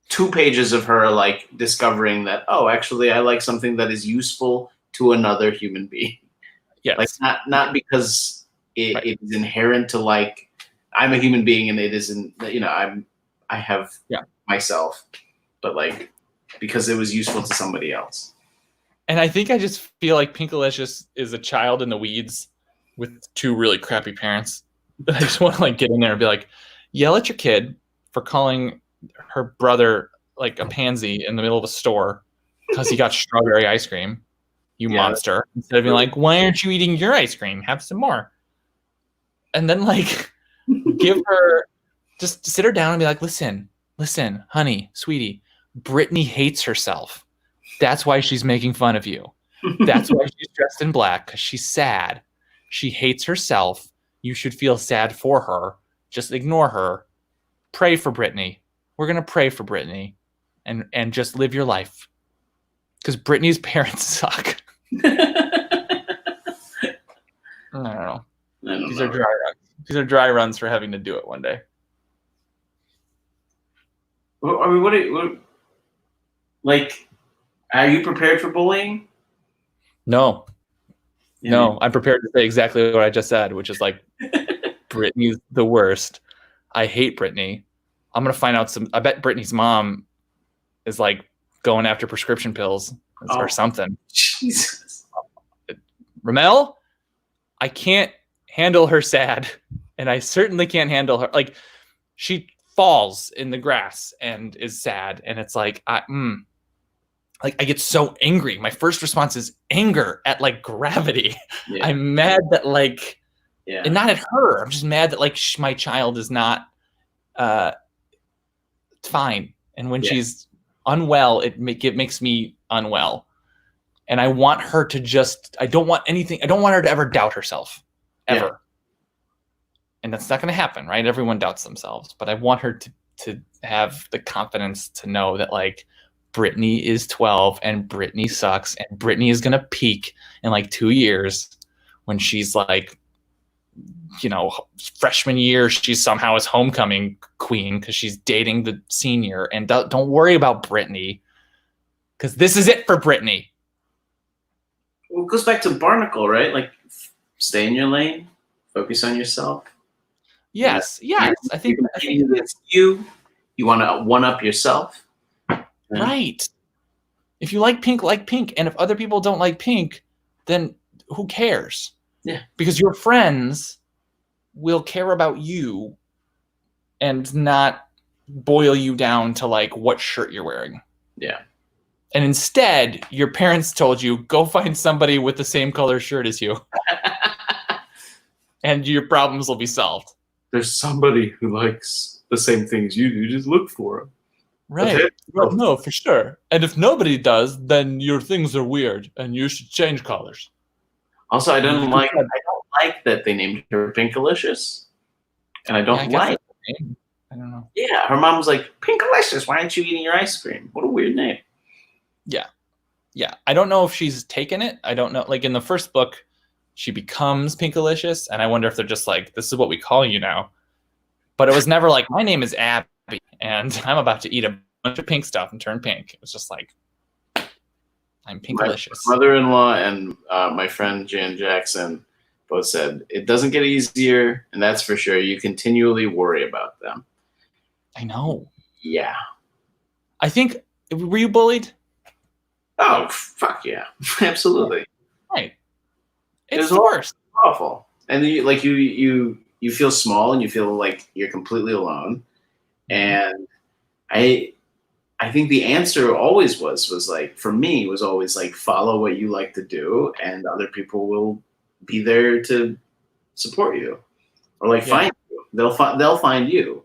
[SPEAKER 2] 2 pages of her like discovering that, oh, actually, I like something that is useful to another human being.
[SPEAKER 1] Yes.
[SPEAKER 2] Like not because it is inherent to like I'm a human being and it isn't, I have myself, but like because it was useful to somebody else.
[SPEAKER 1] And I think I just feel like Pinkalicious is a child in the weeds with 2 really crappy parents. I just want to like get in there and be like, yell at your kid for calling her brother like a pansy in the middle of a store because he got strawberry ice cream. You monster. Instead of being like, why aren't you eating your ice cream? Have some more. And then like just sit her down and be like, listen, honey, sweetie, Brittany hates herself. That's why she's making fun of you. That's why she's dressed in black, because she's sad. She hates herself. You should feel sad for her. Just ignore her. Pray for Brittany. We're going to pray for Brittany and just live your life. Because Brittany's parents suck. I don't know. These are dry runs. These are dry runs for having to do it one day.
[SPEAKER 2] Well, I mean, what like, are you prepared for bullying?
[SPEAKER 1] No. Yeah. No, I'm prepared to say exactly what I just said, which is like, Brittany's the worst. I hate Brittany. I'm going to find out I bet Brittany's mom is like going after prescription pills or something.
[SPEAKER 2] Jesus.
[SPEAKER 1] Rammel, I can't handle her sad. And I certainly can't handle her. Like, she falls in the grass and is sad. And it's like, I get so angry. My first response is anger at like gravity. Yeah. I'm mad that like, and not at her. I'm just mad that like my child is not fine. And when she's unwell, it makes me unwell. And I want her to I don't want her to ever doubt herself, ever. Yeah. And that's not going to happen, right? Everyone doubts themselves. But I want her to have the confidence to know that like, Brittany is 12 and Brittany sucks, and Brittany is going to peak in like 2 years when she's like, freshman year, she's somehow is homecoming queen because she's dating the senior. And don't worry about Brittany, because this is it for Brittany.
[SPEAKER 2] Well, it goes back to Barnacle, right? Like, stay in your lane, focus on yourself.
[SPEAKER 1] Yes. I think
[SPEAKER 2] it's you want to one up yourself.
[SPEAKER 1] Right. If you like Pink, and if other people don't like Pink, then who cares?
[SPEAKER 2] Yeah.
[SPEAKER 1] Because your friends will care about you and not boil you down to like what shirt you're wearing.
[SPEAKER 2] Yeah.
[SPEAKER 1] And instead, your parents told you, go find somebody with the same color shirt as you. And your problems will be solved.
[SPEAKER 2] There's somebody who likes the same things you do. Just look for them.
[SPEAKER 1] Right. Well, no, for sure. And if nobody does, then your things are weird, and you should change colors.
[SPEAKER 2] Also, I don't like that they named her Pinkalicious, and I don't like.
[SPEAKER 1] I don't know.
[SPEAKER 2] Yeah, her mom was like, Pinkalicious, why aren't you eating your ice cream? What a weird name.
[SPEAKER 1] Yeah. I don't know if she's taken it. I don't know. Like in the first book, she becomes Pinkalicious, and I wonder if they're just like, this is what we call you now. But it was never like, my name is Abby, and I'm about to eat a bunch of pink stuff and turn pink. It was just like, I'm Pinkalicious.
[SPEAKER 2] My mother-in-law and my friend Jan Jackson both said, it doesn't get easier, and that's for sure. You continually worry about them.
[SPEAKER 1] I know.
[SPEAKER 2] Yeah.
[SPEAKER 1] I think, were you bullied?
[SPEAKER 2] Oh, fuck yeah. Absolutely.
[SPEAKER 1] Right. It's the worst.
[SPEAKER 2] Awful. And you feel small and you feel like you're completely alone. And I I think the answer always was like, for me, was always like, follow what you like to do, and other people will be there to support you, or like find you. They'll find you.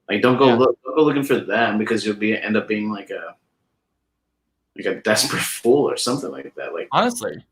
[SPEAKER 2] Like, don't go looking for them, because you'll end up being like a desperate fool or something like that. Like,
[SPEAKER 1] honestly,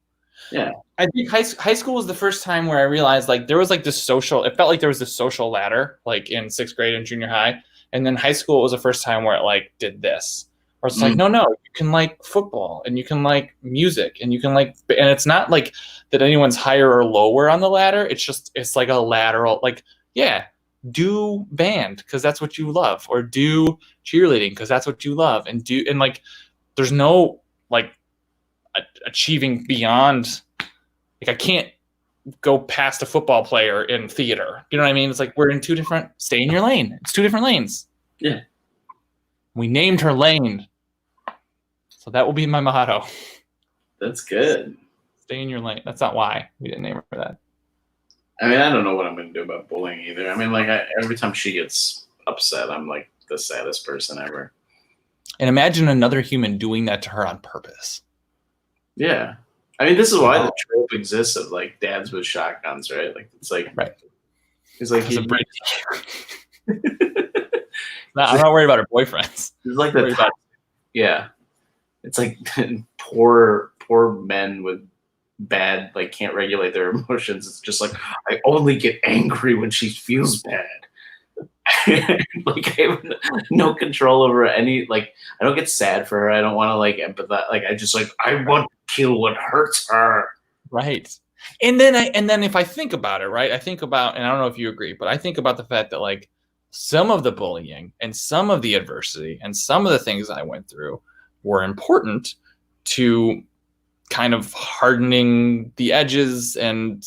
[SPEAKER 2] yeah.
[SPEAKER 1] I think high school was the first time where I realized like there was like this social. It felt like there was this social ladder, like in 6th grade and junior high, and then high school was the first time where it like did this. Or it's like, no, you can like football, and you can like music, and you can like, and it's not like that anyone's higher or lower on the ladder. It's like a lateral, like, yeah, do band because that's what you love, or do cheerleading because that's what you love, and like, there's no like achieving beyond. Like, I can't go past a football player in theater. You know what I mean? It's like, we're in stay in your lane. It's 2 different lanes.
[SPEAKER 2] Yeah.
[SPEAKER 1] We named her Lane. So that will be my motto.
[SPEAKER 2] That's good.
[SPEAKER 1] Stay in your lane. That's not why we didn't name her that.
[SPEAKER 2] I mean, I don't know what I'm going to do about bullying either. I mean, like, every time she gets upset, I'm like the saddest person ever.
[SPEAKER 1] And imagine another human doing that to her on purpose.
[SPEAKER 2] Yeah. I mean, this is why the trope exists of like dads with shotguns, right? Like, it's like,
[SPEAKER 1] right.
[SPEAKER 2] It's like,
[SPEAKER 1] no, I'm not worried about her boyfriends.
[SPEAKER 2] It's like yeah. It's like poor men with bad, like, can't regulate their emotions. It's just like, I only get angry when she feels bad. Like, I have no control over any, like, I don't get sad for her. I don't want to like empathize. Like, I just like, I want to kill what hurts her.
[SPEAKER 1] Right. And then if I think about it, right, I think about, and I don't know if you agree, but I think about the fact that like some of the bullying and some of the adversity and some of the things I went through were important to kind of hardening the edges and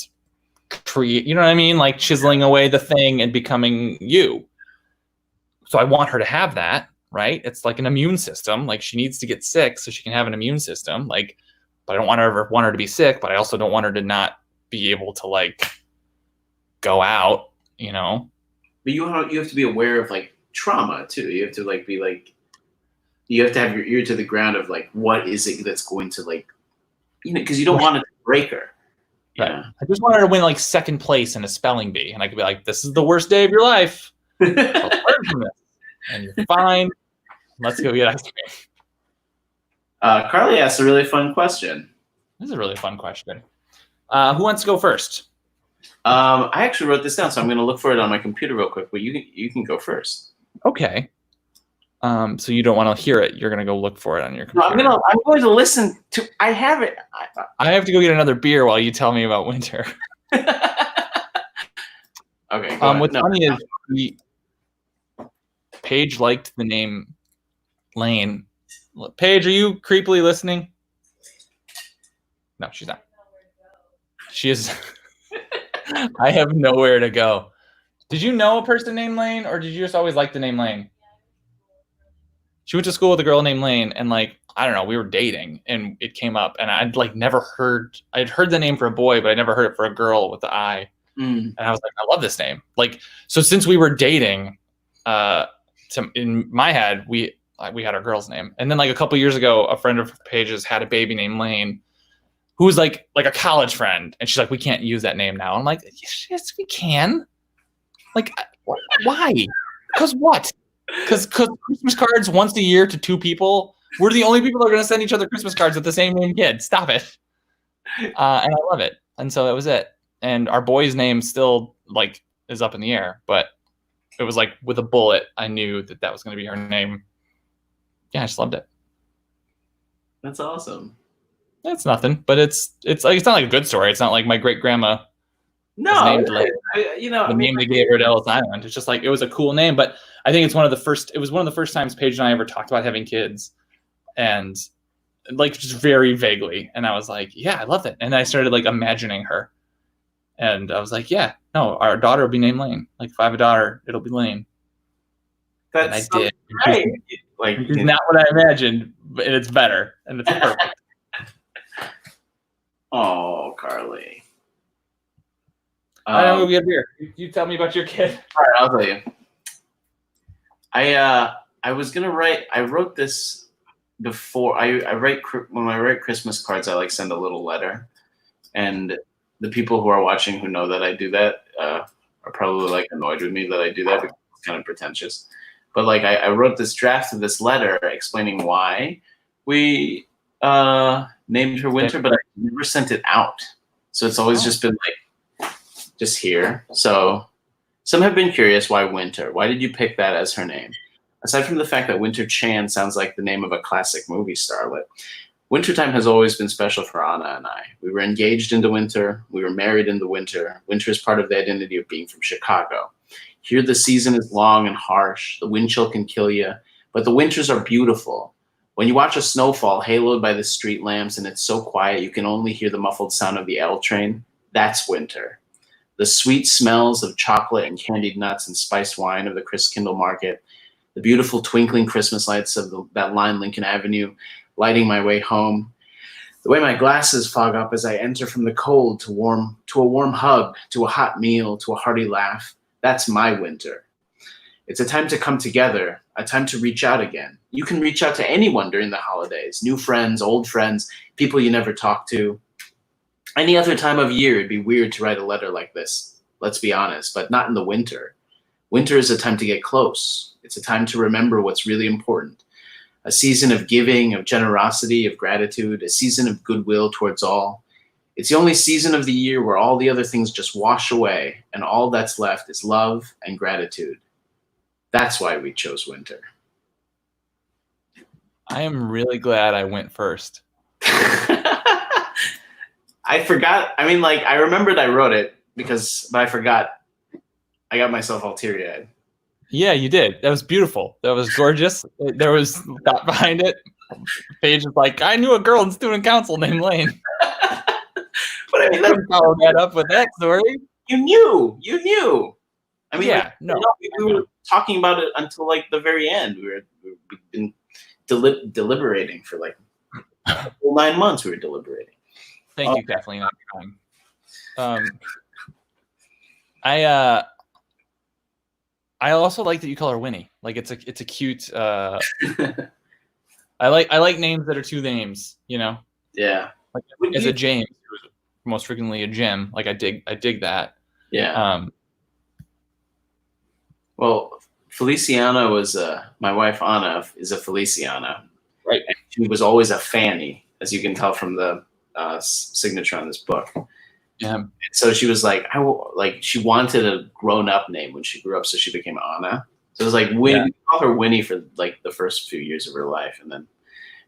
[SPEAKER 1] create, you know what I mean? Like chiseling away the thing and becoming you. So I want her to have that, right? It's like an immune system. Like, she needs to get sick so she can have an immune system. Like, but I don't want her to be sick, but I also don't want her to not be able to like go out, you know?
[SPEAKER 2] But you have to be aware of like trauma too. You have to like be like, you have to have your ear to the ground of like, what is it that's going to like, you know, because you don't want it to break her.
[SPEAKER 1] Right.
[SPEAKER 2] Yeah.
[SPEAKER 1] I just wanted her to win like 2nd place in a spelling bee, and I could be like, "This is the worst day of your life. Learn from this, and you're fine. Let's go get ice cream."
[SPEAKER 2] Carly asked a really fun question.
[SPEAKER 1] This is a really fun question. Who wants to go first?
[SPEAKER 2] I actually wrote this down, so I'm going to look for it on my computer real quick. But you can go first.
[SPEAKER 1] Okay. So you don't want to hear it. You're going to go look for it on your computer.
[SPEAKER 2] No, I'm going to listen to. I have it.
[SPEAKER 1] I have to go get another beer while you tell me about winter.
[SPEAKER 2] Okay.
[SPEAKER 1] What's funny is Paige liked the name Lane. Paige, are you creepily listening? No, she's not. She is. I have nowhere to go. Did you know a person named Lane, or did you just always like the name Lane? She went to school with a girl named Lane, and like, I don't know, we were dating and it came up, and I'd heard the name for a boy, but I never heard it for a girl with the I. And I was like, I love this name. Like, so since we were dating, in my head, we had our girl's name. And then like a couple years ago, a friend of Paige's had a baby named Lane, who was like a college friend. And she's like, we can't use that name now. I'm like, yes, we can. Like, why? Because what? Because Christmas cards once a year to 2 people. We're the only people that are going to send each other Christmas cards with the same name kid. Stop it. And I love it. And so that was it. And our boy's name still like is up in the air, but it was like with a bullet. I knew that was going to be our name. Yeah, I just loved it.
[SPEAKER 2] That's awesome.
[SPEAKER 1] It's nothing, but it's like, it's not like a good story. It's not like my great grandma.
[SPEAKER 2] No,
[SPEAKER 1] named like name they gave her at Ellis Island. It's just like, it was a cool name, but I think it was one of the first times Paige and I ever talked about having kids, and like just very vaguely. And I was like, yeah, I love it. And I started like imagining her, and I was like, yeah, no, our daughter will be named Lane. Like, if I have a daughter, it'll be Lane.
[SPEAKER 2] That's
[SPEAKER 1] and I
[SPEAKER 2] so
[SPEAKER 1] did.
[SPEAKER 2] Right. Like,
[SPEAKER 1] it's not what I imagined, and it's better, and it's perfect.
[SPEAKER 2] Oh, Carly.
[SPEAKER 1] I don't go get a beer. You tell me about your kid.
[SPEAKER 2] All right, I'll tell you. I was gonna write. I wrote this before. When I write Christmas cards, I like send a little letter, and the people who are watching who know that I do that are probably like annoyed with me that I do that because it's kind of pretentious. But like I wrote this draft of this letter explaining why we named her Winter, but I never sent it out. So it's always just been like just here. So some have been curious why Winter. Why did you pick that as her name? Aside from the fact that Winter Chan sounds like the name of a classic movie starlet, wintertime has always been special for Anna and I. We were engaged in the winter. We were married in the winter. Winter is part of the identity of being from Chicago. Here the season is long and harsh. The wind chill can kill you, but the winters are beautiful. When you watch a snowfall haloed by the street lamps and it's so quiet you can only hear the muffled sound of the L train, that's winter. The sweet smells of chocolate and candied nuts and spiced wine of the Christkindl market, the beautiful twinkling Christmas lights of that line Lincoln Avenue, lighting my way home, the way my glasses fog up as I enter from the cold to a warm hug, to a hot meal, to a hearty laugh. That's my winter. It's a time to come together, a time to reach out again. You can reach out to anyone during the holidays, new friends, old friends, people you never talked to. Any other time of year, it'd be weird to write a letter like this, let's be honest, but not in the winter. Winter is a time to get close. It's a time to remember what's really important. A season of giving, of generosity, of gratitude, a season of goodwill towards all. It's the only season of the year where all the other things just wash away and all that's left is love and gratitude. That's why we chose winter.
[SPEAKER 1] I am really glad I went first.
[SPEAKER 2] I forgot. I mean, like, I remembered I wrote it but I forgot. I got myself all teary-eyed.
[SPEAKER 1] Yeah, you did. That was beautiful. That was gorgeous. There was thought behind it. Paige was like, I knew a girl in student council named Lane.
[SPEAKER 2] But I mean,
[SPEAKER 1] follow that up with that story.
[SPEAKER 2] You knew. I mean,
[SPEAKER 1] yeah, no.
[SPEAKER 2] We were talking about it until like the very end. We've been deliberating for like 9 months. We were deliberating.
[SPEAKER 1] Thank you, Kathleen. I also like that you call her Winnie. Like it's a cute. I like names that are two names. You know.
[SPEAKER 2] Yeah.
[SPEAKER 1] Like as a James, who's most frequently a Jim. Like I dig that.
[SPEAKER 2] Yeah. Well, Feliciana was my wife. Anna is a Feliciana,
[SPEAKER 1] right?
[SPEAKER 2] And she was always a Fanny, as you can tell from the signature on this book.
[SPEAKER 1] Yeah.
[SPEAKER 2] And so she was like, she wanted a grown-up name when she grew up, so she became Anna. So it was like Winnie. We call her Winnie for like the first few years of her life, and then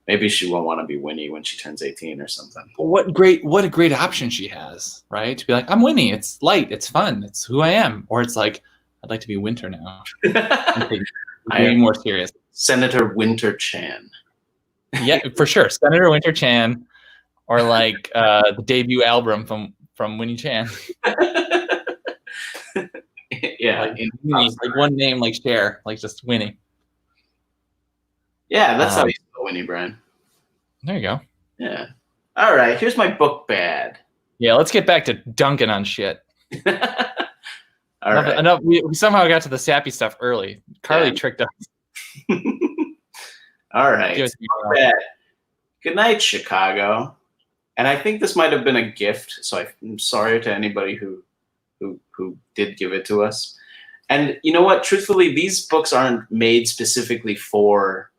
[SPEAKER 2] maybe she won't want to be Winnie when she turns 18 or something.
[SPEAKER 1] What a great option she has, right? To be like, I'm Winnie. It's light. It's fun. It's who I am. Or it's like, I'd like to be Winter now. I am more serious.
[SPEAKER 2] Senator Winter Chan.
[SPEAKER 1] Yeah, for sure. Senator Winter Chan, or like the debut album from Winnie Chan.
[SPEAKER 2] Yeah,
[SPEAKER 1] like one name, like Cher, like just Winnie.
[SPEAKER 2] Yeah, that's how you spell Winnie, Brian.
[SPEAKER 1] There you go.
[SPEAKER 2] Yeah. All right, here's my book bad.
[SPEAKER 1] Yeah, let's get back to dunking on shit.
[SPEAKER 2] All right.
[SPEAKER 1] Enough. We somehow got to the sappy stuff early. Carly tricked us.
[SPEAKER 2] All right. Goodnight, Chicago. And I think this might have been a gift, so I'm sorry to anybody who did give it to us. And you know what? Truthfully, these books aren't made specifically for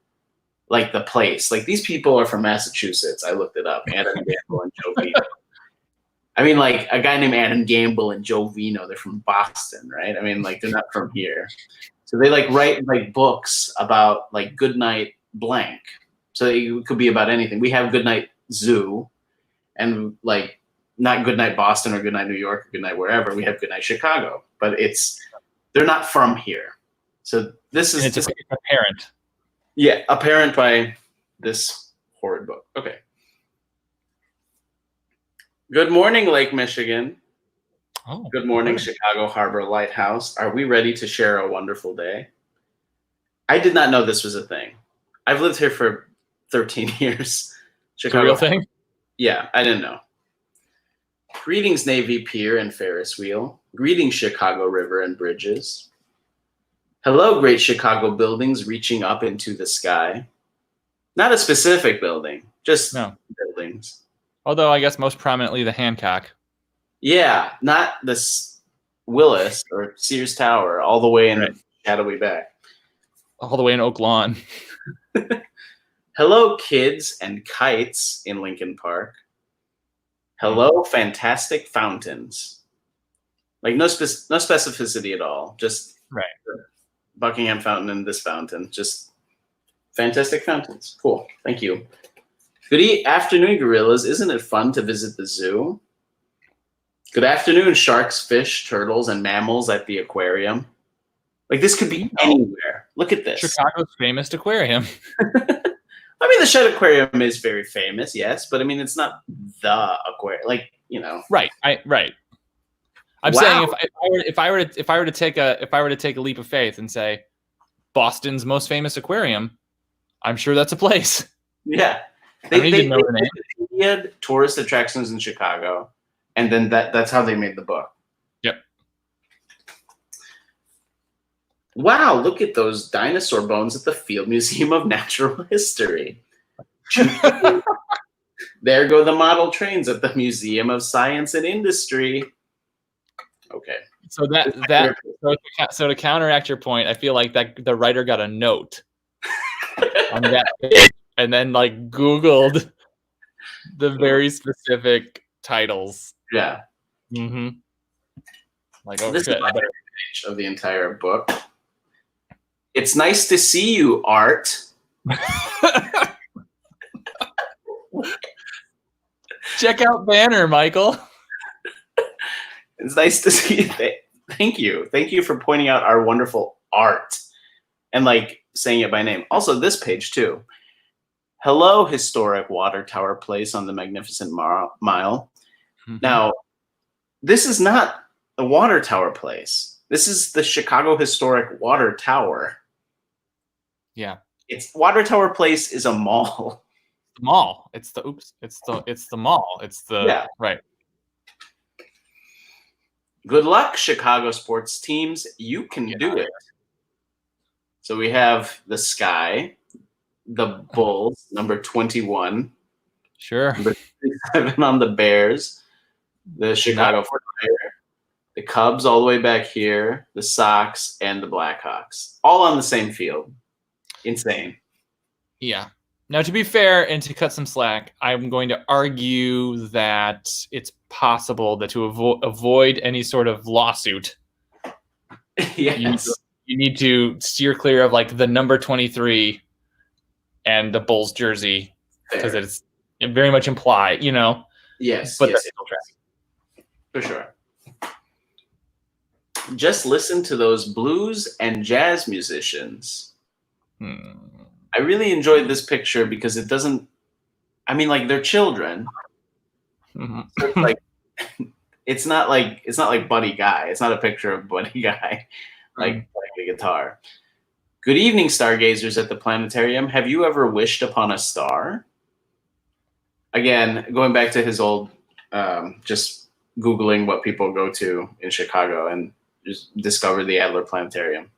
[SPEAKER 2] like the place. Like these people are from Massachusetts. I looked it up. Adam Gamble and Joe Vino. I mean, like a guy named Adam Gamble and Joe Vino. They're from Boston, right? I mean, like they're not from here. So they like write like books about like Goodnight blank. So it could be about anything. We have Goodnight Zoo, and like not Goodnight Boston or Goodnight New York or Goodnight wherever. We have Goodnight Chicago, but they're not from here. So this is
[SPEAKER 1] just apparent.
[SPEAKER 2] Yeah, apparent by this horrid book. Okay. Good morning, Lake Michigan.
[SPEAKER 1] Oh,
[SPEAKER 2] good morning, Chicago Harbor Lighthouse. Are we ready to share a wonderful day? I did not know this was a thing. I've lived here for 13 years.
[SPEAKER 1] Chicago. It's a real thing?
[SPEAKER 2] Yeah, I didn't know. Greetings, Navy Pier and Ferris Wheel. Greetings, Chicago River and bridges. Hello, great Chicago buildings reaching up into the sky. Not a specific building, just
[SPEAKER 1] No.
[SPEAKER 2] buildings.
[SPEAKER 1] Although I guess most prominently the Hancock.
[SPEAKER 2] Yeah, not this Willis or Sears Tower all the way in
[SPEAKER 1] Right.
[SPEAKER 2] the shadowy back.
[SPEAKER 1] All the way in Oak Lawn.
[SPEAKER 2] Hello, kids and kites in Lincoln Park. Hello, fantastic fountains. Like no specificity at all. Just
[SPEAKER 1] Right.
[SPEAKER 2] the Buckingham Fountain and this fountain. Just fantastic fountains. Cool. Thank you. Good afternoon, gorillas. Isn't it fun to visit the zoo? Good afternoon, sharks, fish, turtles, and mammals at the aquarium. Like this could be anywhere. Look at this.
[SPEAKER 1] Chicago's famous aquarium.
[SPEAKER 2] I mean, the Shed Aquarium is very famous, yes, but I mean, it's not the aquarium. Like, you know.
[SPEAKER 1] Right. Right. I'm
[SPEAKER 2] Wow.
[SPEAKER 1] saying if I were to take a leap of faith and say Boston's most famous aquarium, I'm sure that's a place.
[SPEAKER 2] Yeah.
[SPEAKER 1] I need to know the name.
[SPEAKER 2] They had tourist attractions in Chicago, and then that's how they made the book.
[SPEAKER 1] Yep.
[SPEAKER 2] Wow, look at those dinosaur bones at the Field Museum of Natural History. There go the model trains at the Museum of Science and Industry. Okay.
[SPEAKER 1] So to counteract your point, I feel like that the writer got a note on that page and then like Googled the very specific titles.
[SPEAKER 2] Yeah.
[SPEAKER 1] Mm-hmm. Like, oh
[SPEAKER 2] This
[SPEAKER 1] shit,
[SPEAKER 2] is my favorite page of the entire book. It's nice to see you, Art.
[SPEAKER 1] Check out Banner, Michael.
[SPEAKER 2] It's nice to see you. Thank you. Thank you for pointing out our wonderful art and like saying it by name. Also, this page too. Hello, historic water tower place on the Magnificent Mile.
[SPEAKER 1] Mm-hmm.
[SPEAKER 2] Now, this is not a water tower place. This is the Chicago Historic Water Tower.
[SPEAKER 1] Yeah.
[SPEAKER 2] It's Water Tower Place is a mall.
[SPEAKER 1] The mall. It's the mall. It's the
[SPEAKER 2] Yeah.
[SPEAKER 1] Right.
[SPEAKER 2] Good luck, Chicago sports teams. You can do it. So we have the Sky, the Bulls, number 21.
[SPEAKER 1] Sure.
[SPEAKER 2] Number 37 on the Bears, the Chicago Fire, the Cubs all the way back here, the Sox, and the Blackhawks. All on the same field. Insane.
[SPEAKER 1] Yeah. Now, to be fair and to cut some slack, I'm going to argue that it's possible that to avoid any sort of lawsuit,
[SPEAKER 2] Yes.
[SPEAKER 1] you need to steer clear of like the number 23 and the Bulls jersey because it's very much imply, you know.
[SPEAKER 2] Yes.
[SPEAKER 1] But
[SPEAKER 2] yes,
[SPEAKER 1] that's still trash.
[SPEAKER 2] for sure. Just listen to those blues and jazz musicians. I really enjoyed this picture because it doesn't. I mean, like they're children.
[SPEAKER 1] Mm-hmm.
[SPEAKER 2] So it's like it's not like Buddy Guy. It's not a picture of Buddy Guy like playing a guitar. Good evening, stargazers at the planetarium. Have you ever wished upon a star? Again, going back to his old, just Googling what people go to in Chicago and just discover the Adler Planetarium.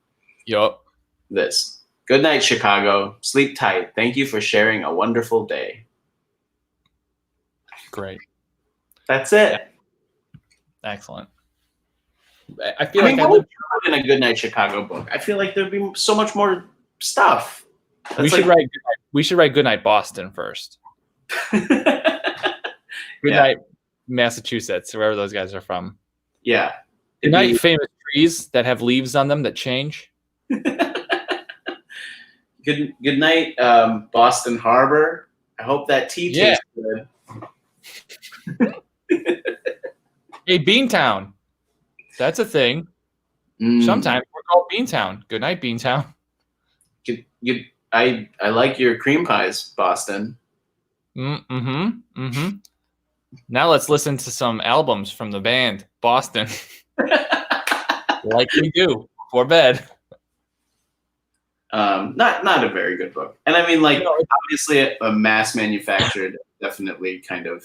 [SPEAKER 1] Yup.
[SPEAKER 2] This. Good night, Chicago. Sleep tight. Thank you for sharing a wonderful day.
[SPEAKER 1] Great.
[SPEAKER 2] That's it.
[SPEAKER 1] Excellent. I feel
[SPEAKER 2] I mean,
[SPEAKER 1] like
[SPEAKER 2] what would you put in a Goodnight Chicago book? I feel like there'd be so much more stuff.
[SPEAKER 1] we should write Goodnight Boston first. Goodnight Massachusetts, wherever those guys are from.
[SPEAKER 2] Yeah.
[SPEAKER 1] Goodnight famous trees that have leaves on them that change.
[SPEAKER 2] Good night, Boston Harbor. I hope that tea tastes good.
[SPEAKER 1] Hey, Beantown. That's a thing. Sometimes we're called Beantown. Good night, Beantown.
[SPEAKER 2] I like your cream pies, Boston.
[SPEAKER 1] Mm-hmm. Now let's listen to some albums from the band Boston. Like we do before bed.
[SPEAKER 2] Not a very good book. And I mean, like, obviously a mass manufactured, definitely kind of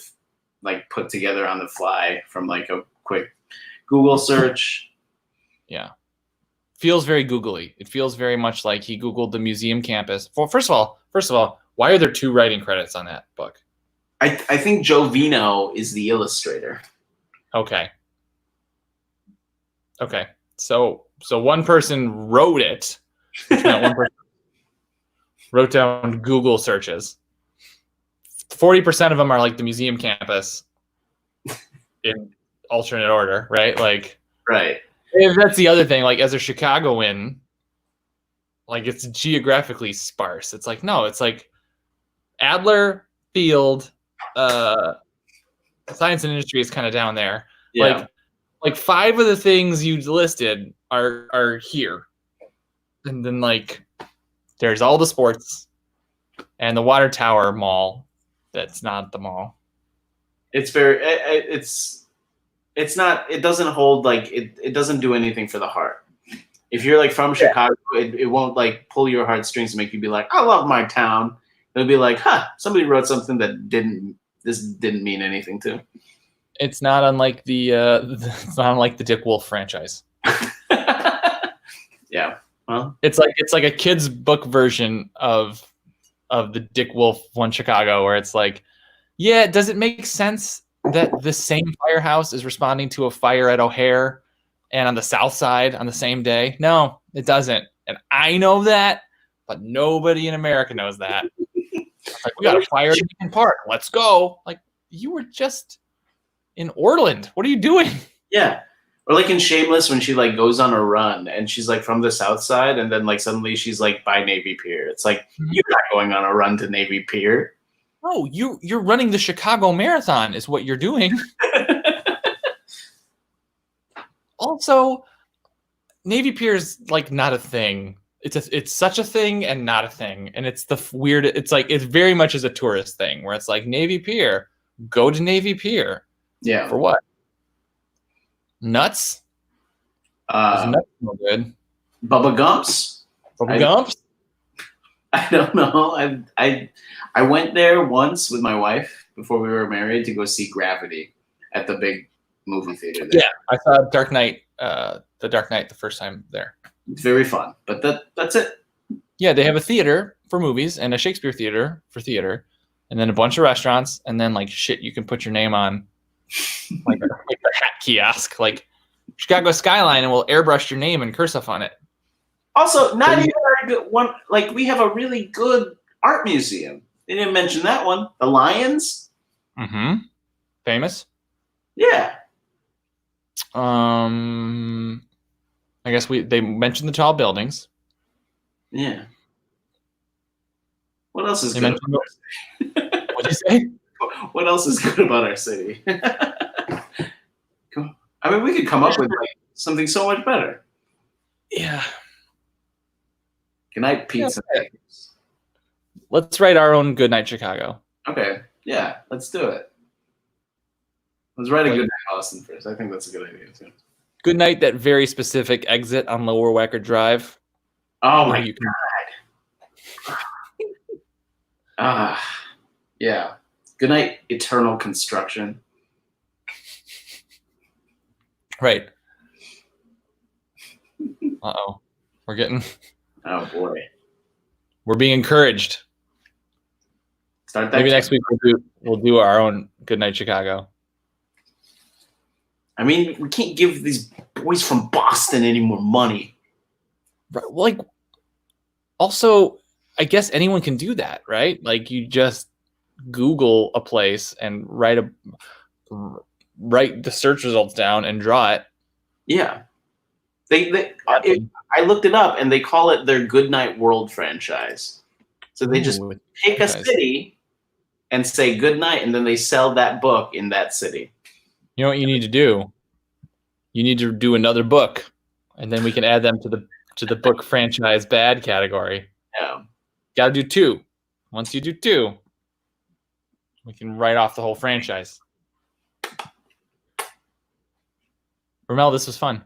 [SPEAKER 2] like put together on the fly from like a quick Google search.
[SPEAKER 1] Yeah. feels very googly. It feels very much like he Googled the museum campus. Well, first of all, why are there 2 writing credits on that book?
[SPEAKER 2] I think Joe Vino is the illustrator.
[SPEAKER 1] Okay. So one person wrote it, which meant one person wrote down Google searches. 40% of them are like the museum campus in alternate order, right? Like,
[SPEAKER 2] Right.
[SPEAKER 1] that's the other thing. Like, as a Chicagoan, like, it's geographically sparse. It's like, no, it's like Adler Field, Science and Industry is kind of down there.
[SPEAKER 2] Yeah.
[SPEAKER 1] Like 5 of the things you listed are here, and then like there's all the sports and the Water Tower Mall. That's not the mall.
[SPEAKER 2] It's very. It's not. It doesn't hold like it doesn't do anything for the heart. If you're like from Chicago, it won't like pull your heartstrings and make you be like, I love my town. It'll be like, somebody wrote something that this didn't mean anything to.
[SPEAKER 1] It's not unlike the Dick Wolf franchise.
[SPEAKER 2] Yeah. Well,
[SPEAKER 1] it's like a kid's book version of the Dick Wolf One Chicago, where it's like, yeah, does it make sense that the same firehouse is responding to a fire at O'Hare and on the South Side on the same day? No, it doesn't. And I know that, but nobody in America knows that. It's like, we got a fire in Beacon Park. Let's go. Like, you were just in Orland. What are you doing?
[SPEAKER 2] Yeah. Or like in Shameless when she like goes on a run and she's like from the South Side and then like suddenly she's like by Navy Pier. It's like, you're not going on a run to Navy Pier.
[SPEAKER 1] Oh, you're running the Chicago Marathon is what you're doing. Also, Navy Pier is like not a thing. It's such a thing and not a thing. And it's the weird, it's like, it's very much as a tourist thing where it's like Navy Pier, go to Navy Pier.
[SPEAKER 2] Yeah.
[SPEAKER 1] For what? Nuts? Nuts no good.
[SPEAKER 2] Bubba Gumps?
[SPEAKER 1] Bubba Gumps?
[SPEAKER 2] I don't know. I went there once with my wife before we were married to go see Gravity at the big movie theater there.
[SPEAKER 1] Yeah, I saw Dark Knight, the Dark Knight the first time there.
[SPEAKER 2] It's very fun, but that's it.
[SPEAKER 1] Yeah, they have a theater for movies and a Shakespeare theater for theater, and then a bunch of restaurants, and then like shit you can put your name on, like a hat kiosk, like Chicago skyline, and we'll airbrush your name and cursive on it.
[SPEAKER 2] Also, not even a good one. Like, we have a really good art museum. They didn't mention that one. The Lions.
[SPEAKER 1] Mm-hmm. Famous.
[SPEAKER 2] Yeah.
[SPEAKER 1] I guess they mentioned the tall buildings.
[SPEAKER 2] Yeah. What else is good about our city?
[SPEAKER 1] What'd you say?
[SPEAKER 2] What else is good about our city? I mean, we could come up with like something so much better.
[SPEAKER 1] Yeah.
[SPEAKER 2] Goodnight Pizza.
[SPEAKER 1] Yeah. Let's write our own Goodnight Chicago.
[SPEAKER 2] Okay. Yeah, let's do it. Let's write a Goodnight Austin first. I think that's a good idea too.
[SPEAKER 1] Goodnight, that very specific exit on Lower Wacker Drive.
[SPEAKER 2] Oh my God. Yeah. Goodnight Eternal Construction.
[SPEAKER 1] Right. Uh-oh.
[SPEAKER 2] Oh boy.
[SPEAKER 1] We're being encouraged.
[SPEAKER 2] Start that.
[SPEAKER 1] Maybe next week we'll do our own Goodnight Chicago.
[SPEAKER 2] I mean, we can't give these boys from Boston any more money.
[SPEAKER 1] Right. Like, also, I guess anyone can do that, right? Like, you just Google a place and write the search results down and draw it.
[SPEAKER 2] Yeah. I looked it up and they call it their Goodnight World franchise. So they just pick a city and say Goodnight, and then they sell that book in that city.
[SPEAKER 1] You know what you need to do? You need to do another book, and then we can add them to the book franchise bad category.
[SPEAKER 2] Yeah.
[SPEAKER 1] Got to do 2. Once you do 2, we can write off the whole franchise. Rammel, this was fun.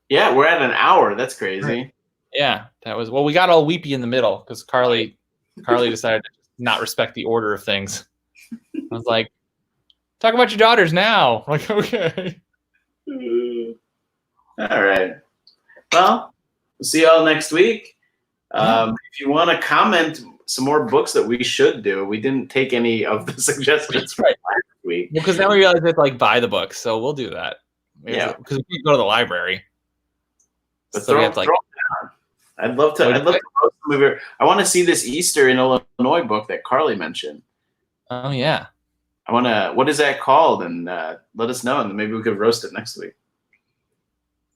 [SPEAKER 2] Yeah, we're at an hour. That's crazy.
[SPEAKER 1] Yeah, that was, well, we got all weepy in the middle because Carly decided to not respect the order of things. I was like, talk about your daughters now. I'm like, okay.
[SPEAKER 2] All right. Well, We'll see y'all next week.
[SPEAKER 1] Yeah.
[SPEAKER 2] If you want to comment some more books that we should do, we didn't take any of the suggestions from
[SPEAKER 1] Right.
[SPEAKER 2] last week.
[SPEAKER 1] Well, because then we realized we have to like buy the books, so we'll do that.
[SPEAKER 2] Yeah.
[SPEAKER 1] Because we can't go to the library.
[SPEAKER 2] But
[SPEAKER 1] So we have to like.
[SPEAKER 2] throw them down. I'd love to roast some of your. I want to see this Easter in Illinois book that Carly mentioned.
[SPEAKER 1] Oh yeah.
[SPEAKER 2] I want to. What is that called? And let us know, and maybe we could roast it next week.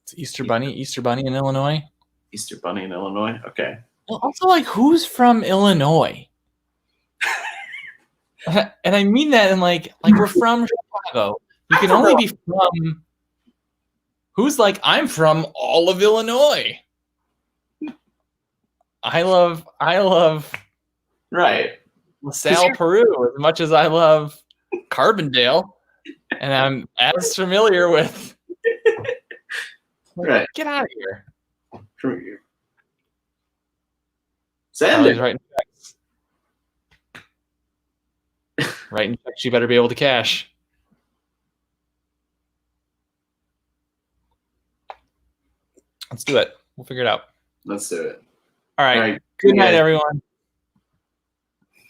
[SPEAKER 1] It's Easter Bunny in Illinois.
[SPEAKER 2] Easter Bunny in Illinois. Okay.
[SPEAKER 1] Well, also, like, who's from Illinois? And I mean that in like we're from Chicago. You can only be from. Who's like, I'm from all of Illinois. I love
[SPEAKER 2] Right.
[SPEAKER 1] LaSalle, Peru, as much as I love Carbondale, and I'm as familiar with.
[SPEAKER 2] Right.
[SPEAKER 1] Get out of here.
[SPEAKER 2] Send it.
[SPEAKER 1] Writing checks. Writing checks. You better be able to cash. Let's do it. We'll figure it out.
[SPEAKER 2] Let's do it.
[SPEAKER 1] All right.
[SPEAKER 2] All right.
[SPEAKER 1] Good night,
[SPEAKER 2] guys.
[SPEAKER 1] everyone.